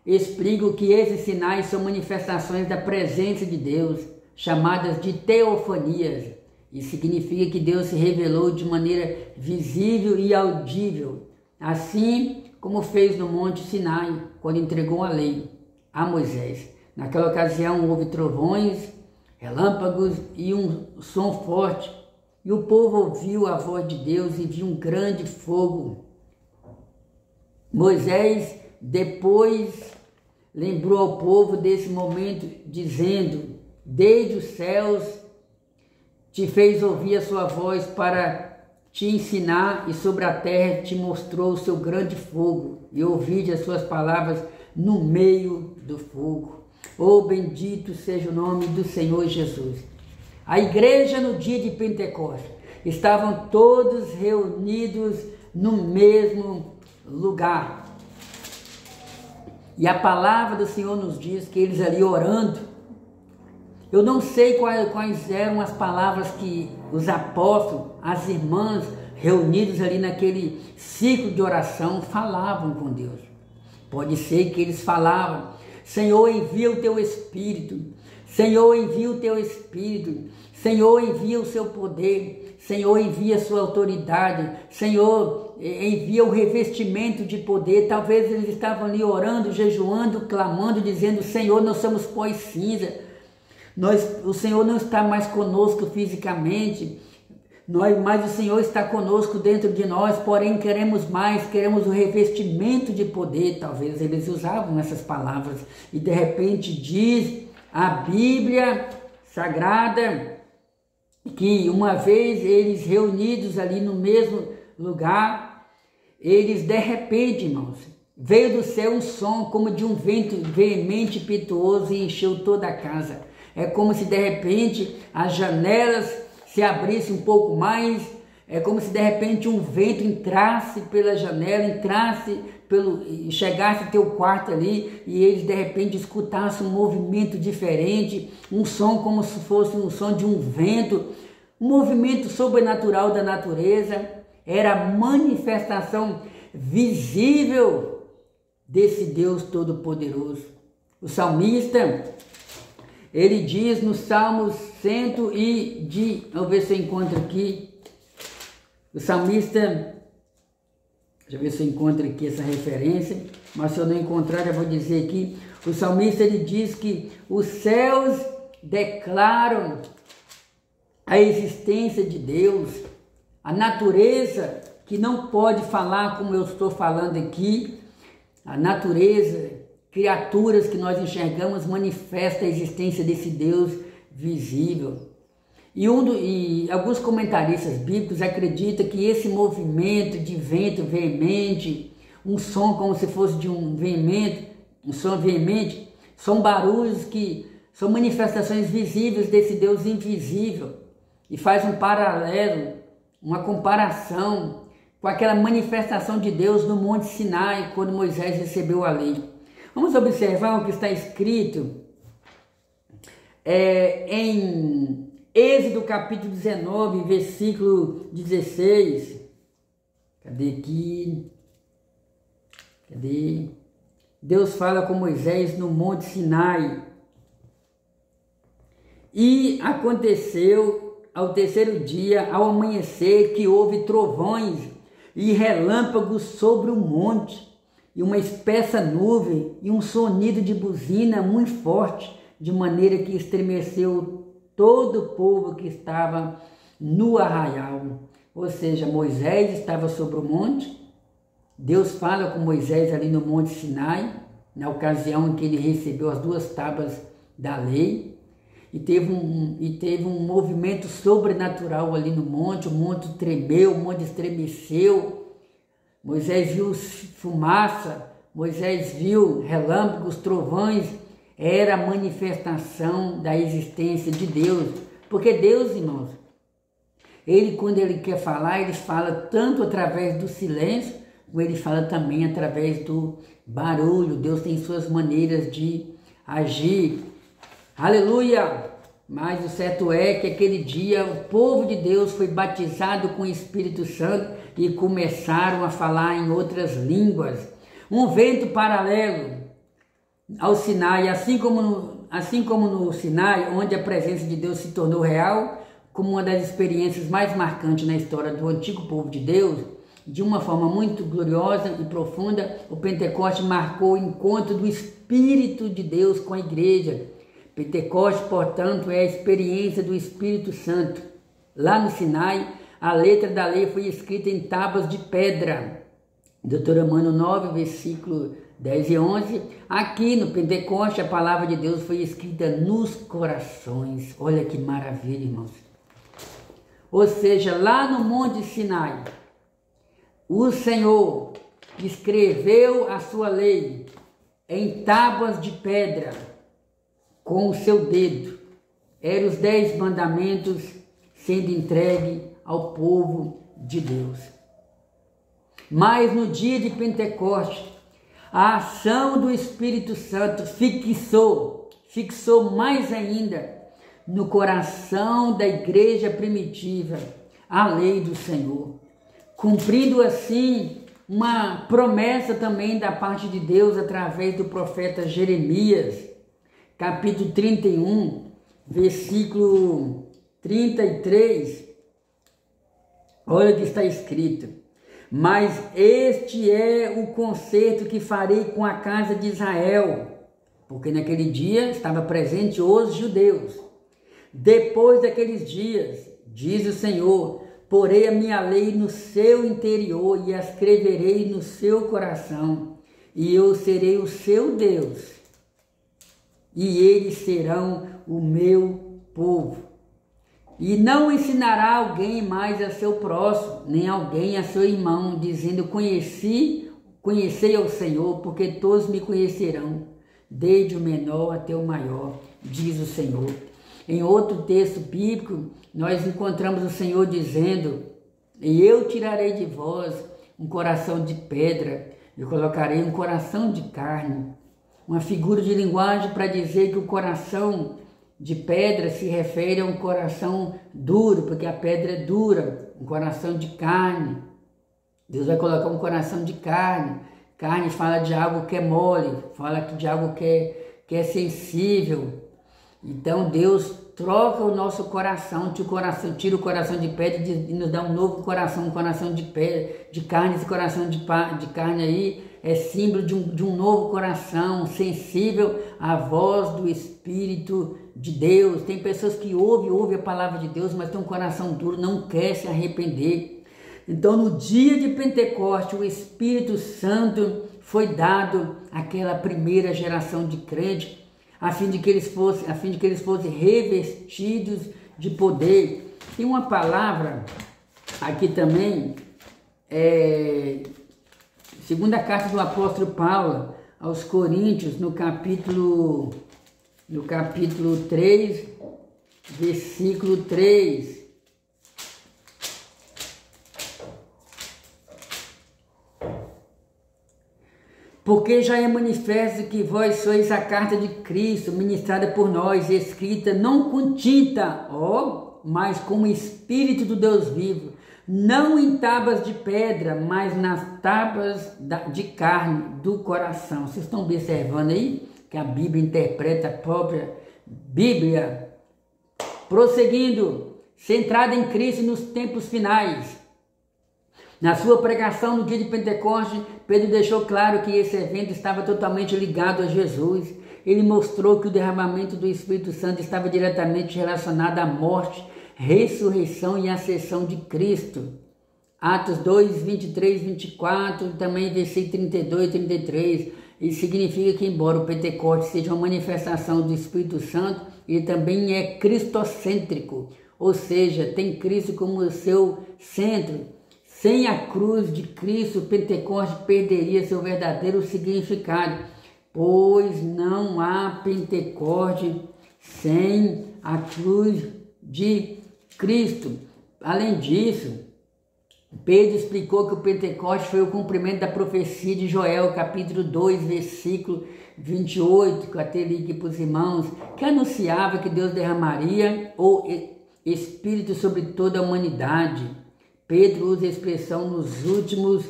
explicam que esses sinais são manifestações da presença de Deus, chamadas de teofanias. Isso significa que Deus se revelou de maneira visível e audível, assim como fez no Monte Sinai, quando entregou a lei a Moisés. Naquela ocasião houve trovões, relâmpagos e um som forte, e o povo ouviu a voz de Deus e viu um grande fogo. Moisés depois lembrou ao povo desse momento, dizendo: desde os céus te fez ouvir a sua voz para te ensinar, e sobre a terra te mostrou o seu grande fogo, e ouvide as suas palavras no meio do fogo. Oh, bendito seja o nome do Senhor Jesus. A igreja no dia de Pentecostes, estavam todos reunidos no mesmo lugar. E a palavra do Senhor nos diz que eles ali orando, eu não sei quais eram as palavras que os apóstolos, as irmãs reunidos ali naquele ciclo de oração falavam com Deus. Pode ser que eles falavam: Senhor, envia o teu Espírito, Senhor, envia o teu Espírito, Senhor, envia o seu poder, Senhor, envia a sua autoridade, Senhor, envia o revestimento de poder. Talvez eles estavam ali orando, jejuando, clamando, dizendo: Senhor, nós somos pó e cinza. O Senhor não está mais conosco fisicamente, mas o Senhor está conosco dentro de nós, porém queremos mais, queremos o revestimento de poder. Talvez eles usavam essas palavras, e de repente diz a Bíblia Sagrada que uma vez eles reunidos ali no mesmo lugar, eles de repente, irmãos, veio do céu um som como de um vento veemente e impetuoso e encheu toda a casa. É como se de repente as janelas se abrissem um pouco mais, é como se de repente um vento entrasse pela janela, chegasse ao teu quarto ali, e eles de repente escutassem um movimento diferente, um som como se fosse um som de um vento, um movimento sobrenatural da natureza. Era a manifestação visível desse Deus Todo-Poderoso. O salmista, ele diz no Salmo 100 vamos ver se eu encontro aqui, o salmista Deixa eu ver se eu encontro aqui essa referência, mas se eu não encontrar, eu vou dizer aqui. O salmista ele diz que os céus declaram a existência de Deus, a natureza que não pode falar como eu estou falando aqui, a natureza, criaturas que nós enxergamos manifesta a existência desse Deus visível. E alguns comentaristas bíblicos acreditam que esse movimento de vento veemente, um som como se fosse de um som veemente, são barulhos que são manifestações visíveis desse Deus invisível, e faz um paralelo, uma comparação com aquela manifestação de Deus no Monte Sinai, quando Moisés recebeu a lei. Vamos observar o que está escrito em Êxodo capítulo 19, versículo 16. Cadê aqui? Cadê? Deus fala com Moisés no Monte Sinai. E aconteceu ao terceiro dia, ao amanhecer, que houve trovões e relâmpagos sobre o monte, e uma espessa nuvem, e um sonido de buzina muito forte, de maneira que estremeceu todo o povo que estava no arraial. Ou seja, Moisés estava sobre o monte, Deus fala com Moisés ali no Monte Sinai, na ocasião em que ele recebeu as 2 tábuas da lei, e teve um movimento sobrenatural ali no monte, o monte tremeu, o monte estremeceu, Moisés viu fumaça, Moisés viu relâmpagos, trovões, era a manifestação da existência de Deus, porque Deus, irmãos, ele quando ele quer falar, ele fala tanto através do silêncio, como ele fala também através do barulho. Deus tem suas maneiras de agir, aleluia! Mas o certo é que aquele dia o povo de Deus foi batizado com o Espírito Santo e começaram a falar em outras línguas, um vento paralelo ao Sinai, assim como no Sinai, onde a presença de Deus se tornou real, como uma das experiências mais marcantes na história do antigo povo de Deus, de uma forma muito gloriosa e profunda, o Pentecoste marcou o encontro do Espírito de Deus com a igreja. Pentecoste, portanto, é a experiência do Espírito Santo. Lá no Sinai, a letra da lei foi escrita em tábuas de pedra. Deuteronômio 9, versículo 10 e 11, aqui no Pentecoste a palavra de Deus foi escrita nos corações. Olha que maravilha, irmãos. Ou seja, lá no Monte Sinai, o Senhor escreveu a sua lei em tábuas de pedra com o seu dedo. Eram os 10 mandamentos sendo entregue ao povo de Deus. Mas no dia de Pentecoste, a ação do Espírito Santo fixou mais ainda no coração da igreja primitiva a lei do Senhor, cumprindo assim uma promessa também da parte de Deus através do profeta Jeremias, capítulo 31, versículo 33. Olha o que está escrito: mas este é o concerto que farei com a casa de Israel, porque naquele dia estava presente os judeus. Depois daqueles dias, diz o Senhor, porei a minha lei no seu interior e a escreverei no seu coração, e eu serei o seu Deus, e eles serão o meu povo. E não ensinará alguém mais a seu próximo, nem alguém a seu irmão, dizendo, conhecei ao Senhor, porque todos me conhecerão, desde o menor até o maior, diz o Senhor. Em outro texto bíblico, nós encontramos o Senhor dizendo, e eu tirarei de vós um coração de pedra, e colocarei um coração de carne. Uma figura de linguagem para dizer que o coração de pedra se refere a um coração duro, porque a pedra é dura, um coração de carne. Deus vai colocar um coração de carne. Carne fala de algo que é mole, fala de algo que é sensível. Então Deus troca o nosso coração, tira o coração de pedra e nos dá um novo coração, um coração de pedra, de carne. Esse coração de carne aí é símbolo de um novo coração, sensível à voz do Espírito de Deus. Tem pessoas que ouvem a palavra de Deus, mas tem um coração duro, não quer se arrepender. Então no dia de Pentecostes, o Espírito Santo foi dado àquela primeira geração de crentes, a fim de que eles fossem revestidos de poder. Tem uma palavra aqui também, segunda carta do apóstolo Paulo aos Coríntios, no capítulo 3, versículo 3. Porque já é manifesto que vós sois a carta de Cristo, ministrada por nós, escrita não com tinta, mas com o Espírito do Deus vivo, não em tábuas de pedra, mas nas tábuas de carne do coração. Vocês estão observando aí que a Bíblia interpreta a própria Bíblia? Prosseguindo, centrada em Cristo nos tempos finais. Na sua pregação no dia de Pentecostes, Pedro deixou claro que esse evento estava totalmente ligado a Jesus. Ele mostrou que o derramamento do Espírito Santo estava diretamente relacionado à morte, ressurreição e ascensão de Cristo. Atos 2, 23, 24, também versículo 32 e 33. Isso significa que, embora o Pentecostes seja uma manifestação do Espírito Santo, ele também é cristocêntrico, ou seja, tem Cristo como o seu centro. Sem a cruz de Cristo, o Pentecostes perderia seu verdadeiro significado, pois não há Pentecostes sem a cruz de Cristo. Além disso, Pedro explicou que o Pentecostes foi o cumprimento da profecia de Joel, capítulo 2, versículo 28, que eu até li aqui para os irmãos, que anunciava que Deus derramaria o Espírito sobre toda a humanidade. Pedro usa a expressão nos últimos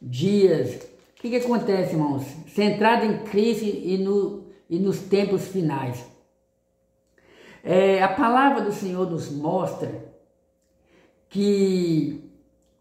dias. O que acontece, irmãos? Centrado em Cristo e nos tempos finais. A palavra do Senhor nos mostra que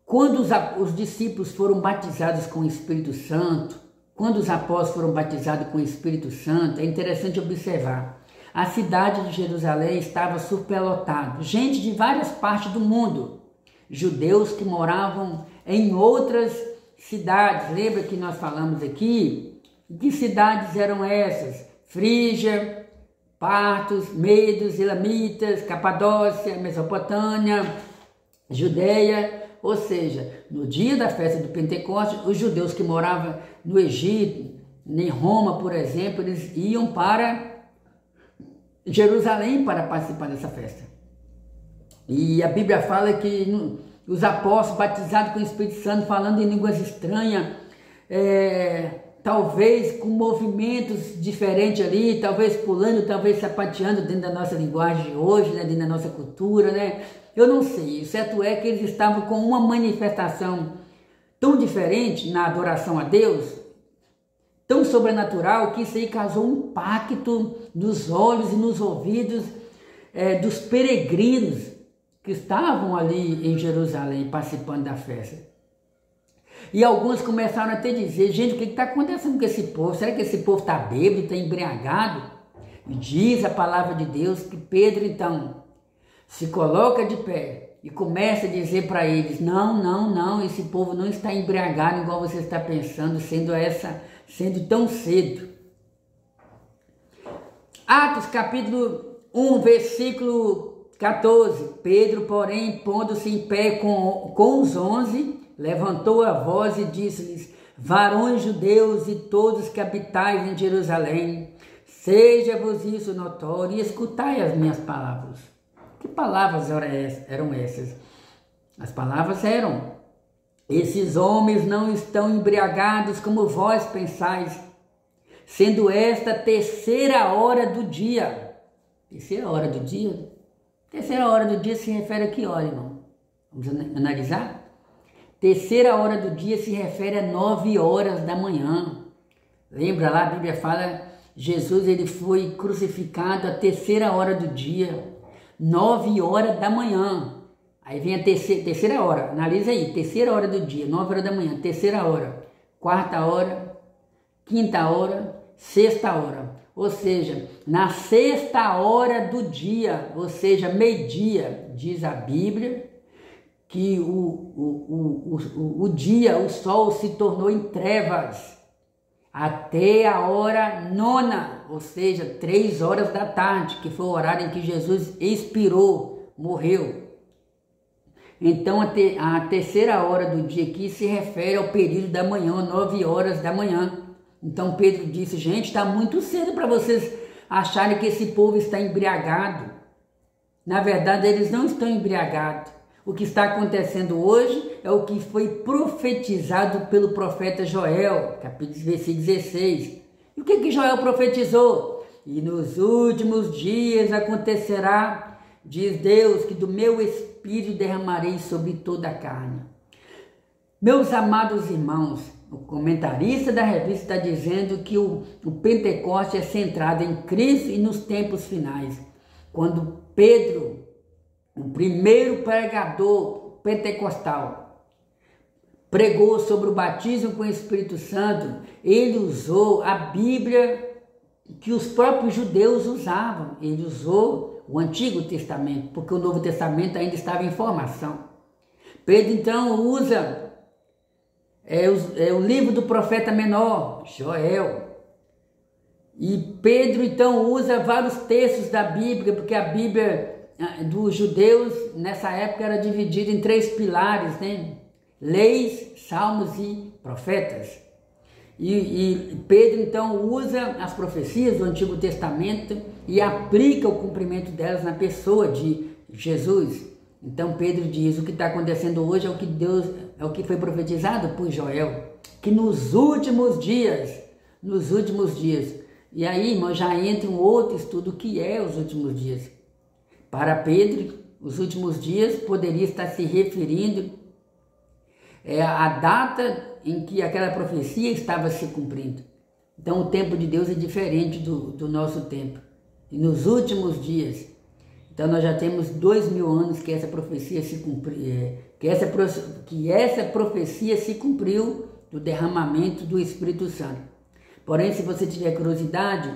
quando os discípulos foram batizados com o Espírito Santo, quando os apóstolos foram batizados com o Espírito Santo, é interessante observar. A cidade de Jerusalém estava superlotada. Gente de várias partes do mundo. Judeus que moravam em outras cidades. Lembra que nós falamos aqui? Que cidades eram essas? Frígia, Partos, Medos, Elamitas, Capadócia, Mesopotâmia, Judeia. Ou seja, no dia da festa do Pentecostes, os judeus que moravam no Egito, em Roma, por exemplo, eles iam para Jerusalém para participar dessa festa. E a Bíblia fala que os apóstolos batizados com o Espírito Santo, falando em línguas estranhas, talvez com movimentos diferentes ali, talvez pulando, talvez sapateando dentro da nossa linguagem de hoje, né, dentro da nossa cultura, né? Eu não sei, o certo é que eles estavam com uma manifestação tão diferente na adoração a Deus, tão sobrenatural, que isso aí causou um impacto nos olhos e nos ouvidos dos peregrinos que estavam ali em Jerusalém participando da festa. E alguns começaram até a dizer: gente, o que está acontecendo com esse povo? Será que esse povo está bêbado, está embriagado? E diz a palavra de Deus que Pedro então se coloca de pé e começa a dizer para eles: não, esse povo não está embriagado igual você está pensando, sendo tão cedo. Atos capítulo 1, versículo 14. Pedro, porém, pondo-se em pé com os 11, levantou a voz e disse-lhes: varões judeus e todos que habitais em Jerusalém, seja-vos isso notório e escutai as minhas palavras. Que palavras eram essas? As palavras eram: esses homens não estão embriagados como vós pensais, sendo esta a terceira hora do dia. Terceira hora do dia? Terceira hora do dia se refere a que hora, irmão? Vamos analisar? Terceira hora do dia se refere a 9 horas da manhã. Lembra lá, a Bíblia fala Jesus ele foi crucificado à terceira hora do dia, 9 horas da manhã. Aí vem a terceira hora, analisa aí, terceira hora do dia, 9 horas da manhã, terceira hora, quarta hora, quinta hora, sexta hora. Ou seja, na sexta hora do dia, ou seja, meio-dia, diz a Bíblia, que o dia, o sol se tornou em trevas, até a hora nona, ou seja, 3 horas da tarde, que foi o horário em que Jesus expirou, morreu. Então a terceira hora do dia aqui se refere ao período da manhã, 9 horas da manhã. Então Pedro disse, gente, está muito cedo para vocês acharem que esse povo está embriagado. Na verdade, eles não estão embriagados. O que está acontecendo hoje é o que foi profetizado pelo profeta Joel, capítulo versículo 16. E o que Joel profetizou? E nos últimos dias acontecerá, diz Deus, que do meu Espírito derramarei sobre toda a carne. Meus amados irmãos, o comentarista da revista está dizendo que o Pentecoste é centrado em Cristo e nos tempos finais. Quando Pedro, o primeiro pregador pentecostal, pregou sobre o batismo com o Espírito Santo, ele usou a Bíblia que os próprios judeus usavam. Ele usou o Antigo Testamento, porque o Novo Testamento ainda estava em formação. Pedro então usa o livro do profeta menor, Joel. E Pedro então usa vários textos da Bíblia, porque a Bíblia dos judeus nessa época era dividida em 3 pilares, né? Leis, salmos e profetas. E Pedro então usa as profecias do Antigo Testamento e aplica o cumprimento delas na pessoa de Jesus. Então Pedro diz, o que está acontecendo hoje é o que foi profetizado por Joel, que nos últimos dias, e aí, irmão, já entra um outro estudo, que é os últimos dias. Para Pedro, os últimos dias poderia estar se referindo à data em que aquela profecia estava se cumprindo. Então o tempo de Deus é diferente do nosso tempo. E nos últimos dias, então nós já temos 2000 anos que essa profecia se cumpriu, que essa profecia se cumpriu do derramamento do Espírito Santo. Porém, se você tiver curiosidade,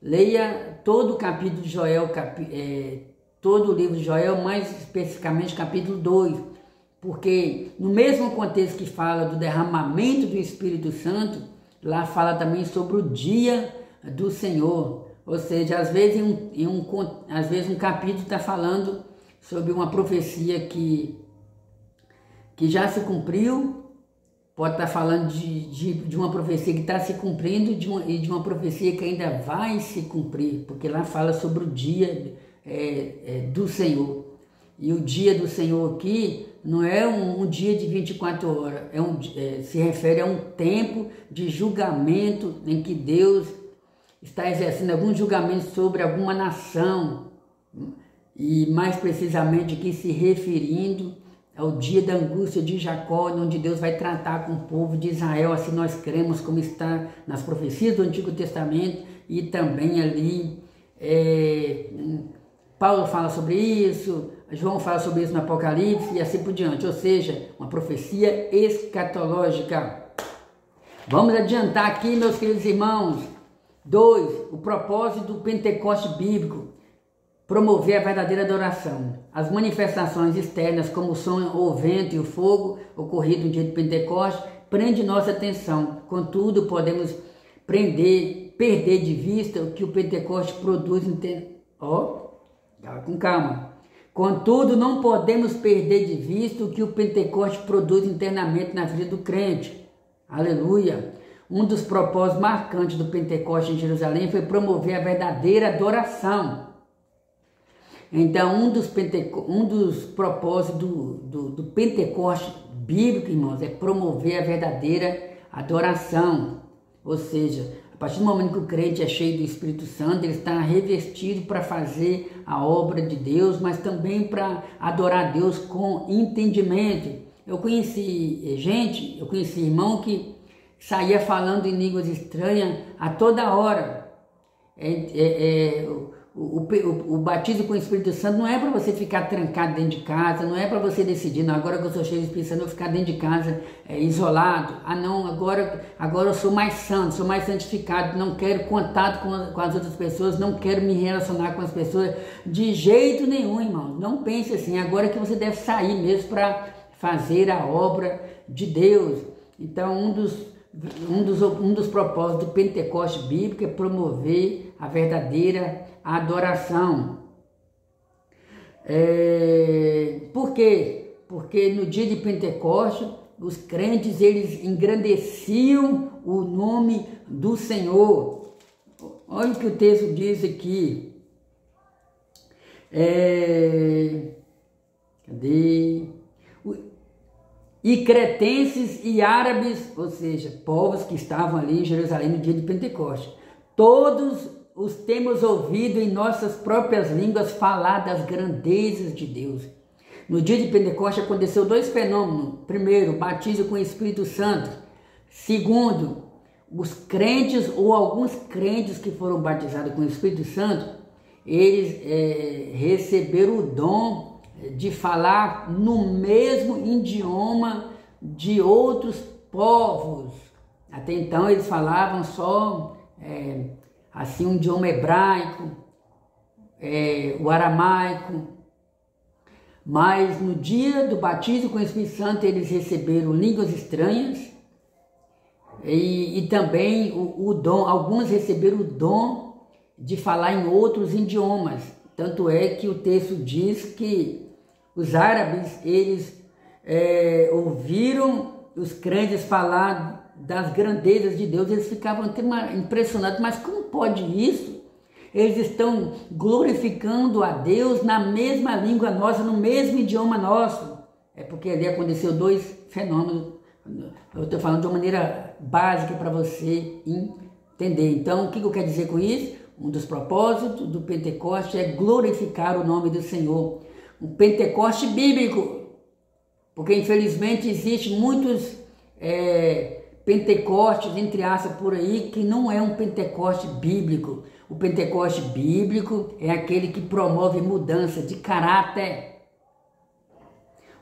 leia todo o capítulo de Joel, todo o livro de Joel, mais especificamente capítulo 2, porque no mesmo contexto que fala do derramamento do Espírito Santo, lá fala também sobre o dia do Senhor. Ou seja, às vezes um capítulo está falando sobre uma profecia que já se cumpriu, pode estar falando de uma profecia que está se cumprindo e de uma profecia que ainda vai se cumprir, porque lá fala sobre o dia do Senhor. E o dia do Senhor aqui não é um dia de 24 horas, se refere a um tempo de julgamento em que Deus está exercendo algum julgamento sobre alguma nação, e mais precisamente aqui se referindo ao dia da angústia de Jacó, onde Deus vai tratar com o povo de Israel, assim nós cremos, como está nas profecias do Antigo Testamento, e também ali Paulo fala sobre isso, João fala sobre isso no Apocalipse e assim por diante, ou seja, uma profecia escatológica. Vamos adiantar aqui, meus queridos irmãos. 2. O propósito do Pentecoste bíblico: promover a verdadeira adoração. As manifestações externas, como o som, o vento e o fogo, ocorrido no dia de Pentecoste, prende nossa atenção. Contudo, podemos perder de vista o que o Pentecoste produz com calma. Contudo, não podemos perder de vista o que o Pentecoste produz internamente na vida do crente. Aleluia! Um dos propósitos marcantes do Pentecoste em Jerusalém foi promover a verdadeira adoração. Então, um dos propósitos do Pentecoste bíblico, irmãos, é promover a verdadeira adoração. Ou seja, a partir do momento que o crente é cheio do Espírito Santo, ele está revestido para fazer a obra de Deus, mas também para adorar a Deus com entendimento. Eu conheci irmão que saía falando em línguas estranhas a toda hora. O batismo com o Espírito Santo não é para você ficar trancado dentro de casa, não é para você decidir, não, agora que eu sou cheio do Espírito Santo, eu vou ficar dentro de casa isolado. Ah não, agora eu sou mais santo, sou mais santificado, não quero contato com as outras pessoas, não quero me relacionar com as pessoas, de jeito nenhum, irmão. Não pense assim, agora que você deve sair mesmo para fazer a obra de Deus. Então um dos propósitos do Pentecoste bíblico é promover a verdadeira adoração. Por quê? Porque no dia de Pentecostes, os crentes, eles engrandeciam o nome do Senhor. Olha o que o texto diz aqui. Cadê? E cretenses e árabes, ou seja, povos que estavam ali em Jerusalém no dia de Pentecostes, todos os temos ouvido em nossas próprias línguas falar das grandezas de Deus. No dia de Pentecostes aconteceu dois fenômenos. Primeiro, o batismo com o Espírito Santo. Segundo, os crentes ou alguns crentes que foram batizados com o Espírito Santo, eles receberam o dom de falar no mesmo idioma de outros povos. Até então eles falavam só assim um idioma hebraico, o aramaico, mas no dia do batismo com o Espírito Santo eles receberam línguas estranhas e também o dom, alguns receberam o dom de falar em outros idiomas. Tanto é que o texto diz que os árabes, eles ouviram os crentes falar das grandezas de Deus, eles ficavam impressionados, mas como pode isso? Eles estão glorificando a Deus na mesma língua nossa, no mesmo idioma nosso. É porque ali aconteceu dois fenômenos, eu estou falando de uma maneira básica para você entender. Então, o que eu quero dizer com isso? Um dos propósitos do Pentecoste é glorificar o nome do Senhor. Um Pentecoste bíblico, porque infelizmente existem muitos Pentecostes, entre aspas, por aí, que não é um Pentecoste bíblico. O Pentecoste bíblico é aquele que promove mudança de caráter.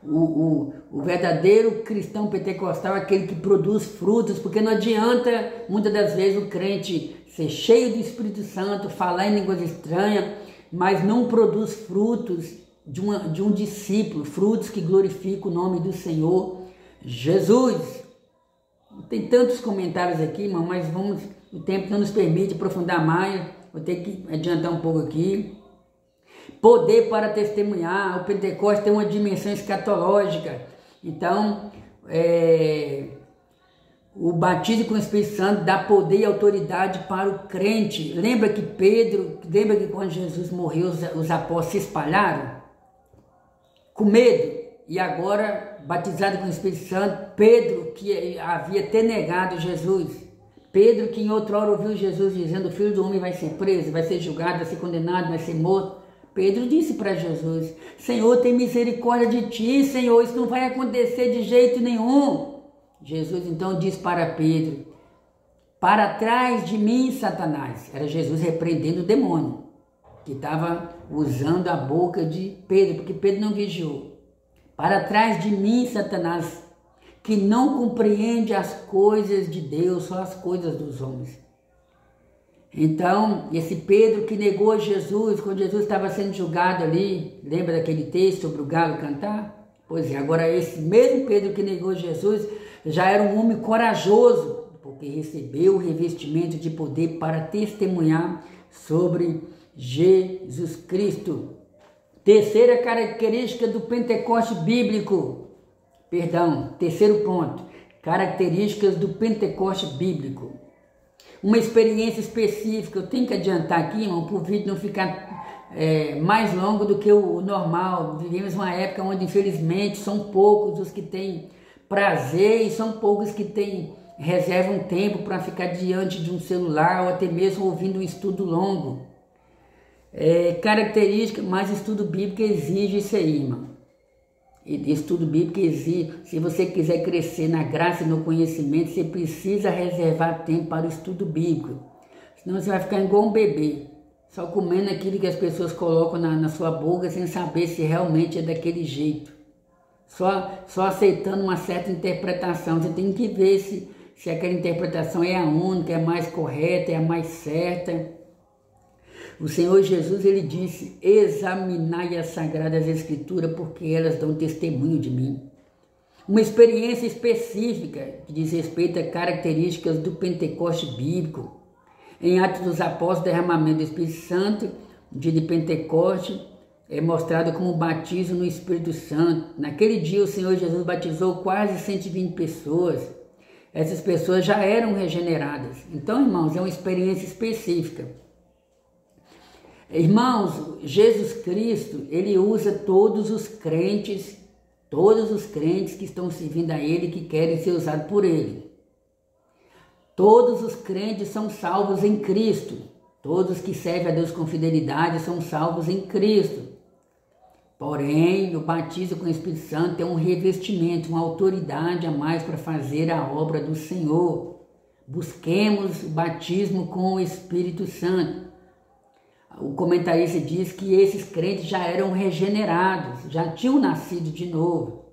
O verdadeiro cristão pentecostal é aquele que produz frutos, porque não adianta, muitas das vezes, o crente ser cheio do Espírito Santo, falar em línguas estranhas, mas não produz frutos de um discípulo, frutos que glorificam o nome do Senhor Jesus. Tem tantos comentários aqui, irmão, mas o tempo não nos permite aprofundar mais, vou ter que adiantar um pouco aqui. Poder para testemunhar, o Pentecostes tem uma dimensão escatológica. Então, o batismo com o Espírito Santo dá poder e autoridade para o crente. Lembra que quando Jesus morreu, os apóstolos se espalharam? Com medo. E agora, batizado com o Espírito Santo, Pedro, que havia até negado Jesus, Pedro, que em outra hora ouviu Jesus dizendo: o Filho do Homem vai ser preso, vai ser julgado, vai ser condenado, vai ser morto. Pedro disse para Jesus: Senhor, tem misericórdia de ti, Senhor, isso não vai acontecer de jeito nenhum. Jesus então disse para Pedro: para trás de mim, Satanás. Era Jesus repreendendo o demônio, que estava usando a boca de Pedro, porque Pedro não vigiou. Para trás de mim, Satanás, que não compreende as coisas de Deus, só as coisas dos homens. Então, esse Pedro que negou Jesus, quando Jesus estava sendo julgado ali, lembra daquele texto sobre o galo cantar? Pois é, agora esse mesmo Pedro que negou Jesus já era um homem corajoso, porque recebeu o revestimento de poder para testemunhar sobre Jesus Cristo. Terceira característica do Pentecoste bíblico. Terceiro ponto. Características do Pentecoste bíblico. Uma experiência específica. Eu tenho que adiantar aqui, irmão, para o vídeo não ficar mais longo do que o normal. Vivemos uma época onde, infelizmente, são poucos os que têm prazer e são poucos que reservam tempo para ficar diante de um celular ou até mesmo ouvindo um estudo longo. Característica, mas estudo bíblico exige isso aí, irmão. Estudo bíblico exige, se você quiser crescer na graça e no conhecimento, você precisa reservar tempo para o estudo bíblico. Senão você vai ficar igual um bebê, só comendo aquilo que as pessoas colocam na sua boca sem saber se realmente é daquele jeito. Só aceitando uma certa interpretação. Você tem que ver se aquela interpretação é a única, é a mais correta, é a mais certa. O Senhor Jesus, ele disse: examinai as Sagradas Escrituras, porque elas dão testemunho de mim. Uma experiência específica que diz respeito a características do Pentecoste bíblico. Em Atos dos Apóstolos, o derramamento do Espírito Santo, no dia de Pentecoste, é mostrado como batismo no Espírito Santo. Naquele dia o Senhor Jesus batizou quase 120 pessoas. Essas pessoas já eram regeneradas. Então, irmãos, é uma experiência específica. Irmãos, Jesus Cristo, ele usa todos os crentes que estão servindo a ele, que querem ser usados por ele. Todos os crentes são salvos em Cristo. Todos que servem a Deus com fidelidade são salvos em Cristo. Porém, o batismo com o Espírito Santo é um revestimento, uma autoridade a mais para fazer a obra do Senhor. Busquemos o batismo com o Espírito Santo. O comentarista diz que esses crentes já eram regenerados, já tinham nascido de novo.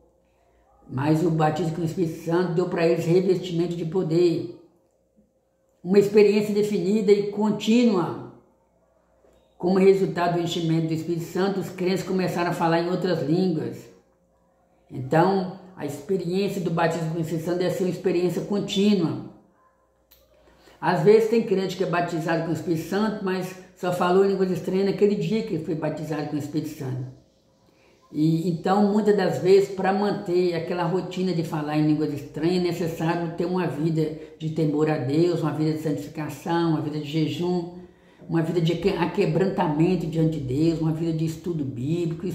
Mas o batismo com o Espírito Santo deu para eles revestimento de poder. Uma experiência definida e contínua. Como resultado do enchimento do Espírito Santo, os crentes começaram a falar em outras línguas. Então, a experiência do batismo com o Espírito Santo deve ser uma experiência contínua. Às vezes tem crente que é batizado com o Espírito Santo, mas só falou em línguas estranhas naquele dia que ele foi batizado com o Espírito Santo. E então, muitas das vezes, para manter aquela rotina de falar em línguas estranhas, é necessário ter uma vida de temor a Deus, uma vida de santificação, uma vida de jejum, uma vida de aquebrantamento diante de Deus, uma vida de estudo bíblico,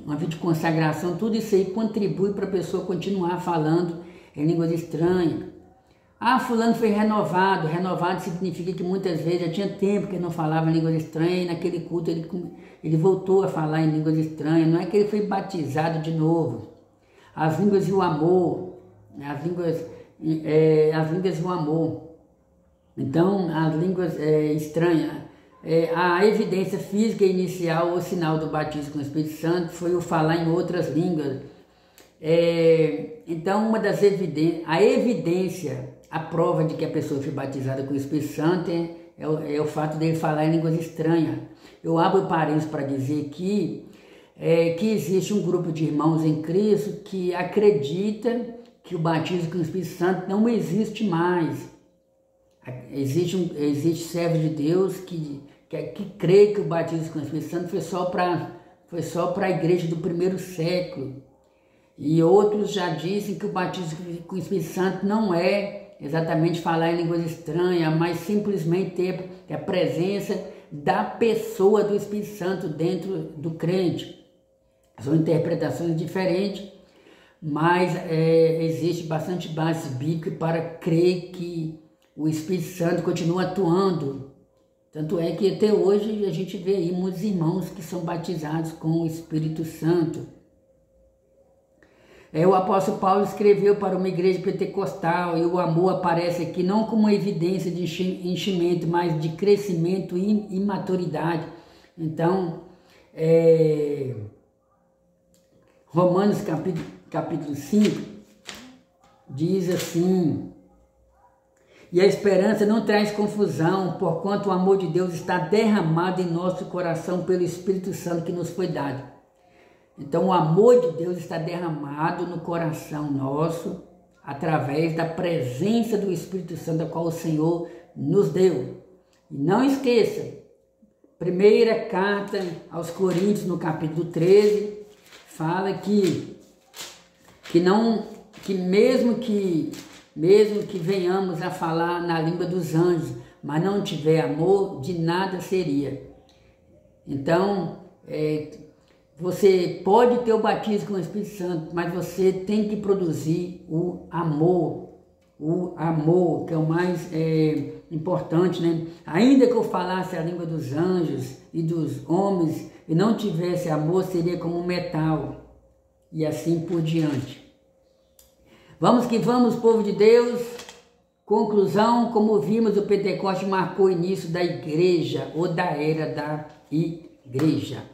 uma vida de consagração. Tudo isso aí contribui para a pessoa continuar falando em línguas estranhas. Ah, fulano foi renovado. Renovado significa que muitas vezes já tinha tempo que ele não falava em línguas estranhas, e naquele culto ele voltou a falar em línguas estranhas. Não é que ele foi batizado de novo. As línguas e o amor, as línguas e o amor. Então, as línguas estranhas, a evidência física inicial ou sinal do batismo com o Espírito Santo foi o falar em outras línguas. Então, uma das evidências, a prova de que a pessoa foi batizada com o Espírito Santo é o fato dele falar em línguas estranhas. Eu abro parênteses para dizer que existe um grupo de irmãos em Cristo que acredita que o batismo com o Espírito Santo não existe mais. Existe servo de Deus que crê que o batismo com o Espírito Santo foi só para a igreja do primeiro século. E outros já dizem que o batismo com o Espírito Santo não é exatamente falar em línguas estranhas, mas simplesmente ter a presença da pessoa do Espírito Santo dentro do crente. São interpretações diferentes, mas existe bastante base bíblica para crer que o Espírito Santo continua atuando. Tanto é que até hoje a gente vê aí muitos irmãos que são batizados com o Espírito Santo. O apóstolo Paulo escreveu para uma igreja pentecostal, e o amor aparece aqui não como evidência de enchimento, mas de crescimento e maturidade. Então, Romanos capítulo 5 diz assim: e a esperança não traz confusão, porquanto o amor de Deus está derramado em nosso coração pelo Espírito Santo que nos foi dado. Então, o amor de Deus está derramado no coração nosso, através da presença do Espírito Santo, a qual o Senhor nos deu. E não esqueça, primeira carta aos Coríntios, no capítulo 13, fala que mesmo que venhamos a falar na língua dos anjos, mas não tiver amor, de nada seria. Então, você pode ter o batismo com o Espírito Santo, mas você tem que produzir o amor, que é o mais importante, né? Ainda que eu falasse a língua dos anjos e dos homens e não tivesse amor, seria como um metal, e assim por diante. Vamos que vamos, povo de Deus, Conclusão, como vimos, o Pentecoste marcou o início da igreja ou da era da igreja.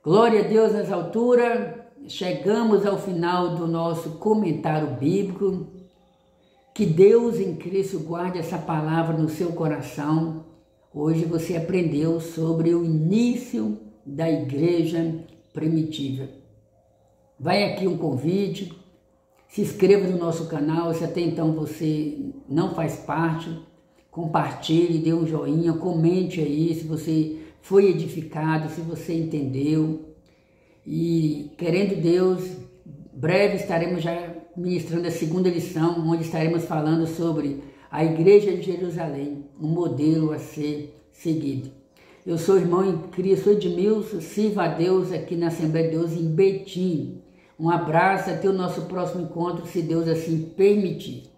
Glória a Deus nas alturas. Chegamos ao final do nosso comentário bíblico. Que Deus em Cristo guarde essa palavra no seu coração. Hoje você aprendeu sobre o início da igreja primitiva. Vai aqui um convite, se inscreva no nosso canal, se até então você não faz parte, compartilhe, dê um joinha, comente aí se você foi edificado, se você entendeu. E querendo Deus, breve estaremos já ministrando a segunda lição, onde estaremos falando sobre a Igreja de Jerusalém, um modelo a ser seguido. Eu sou o irmão em Cristo Edmilson, sirva a Deus aqui na Assembleia de Deus em Betim. Um abraço, até o nosso próximo encontro, se Deus assim permitir.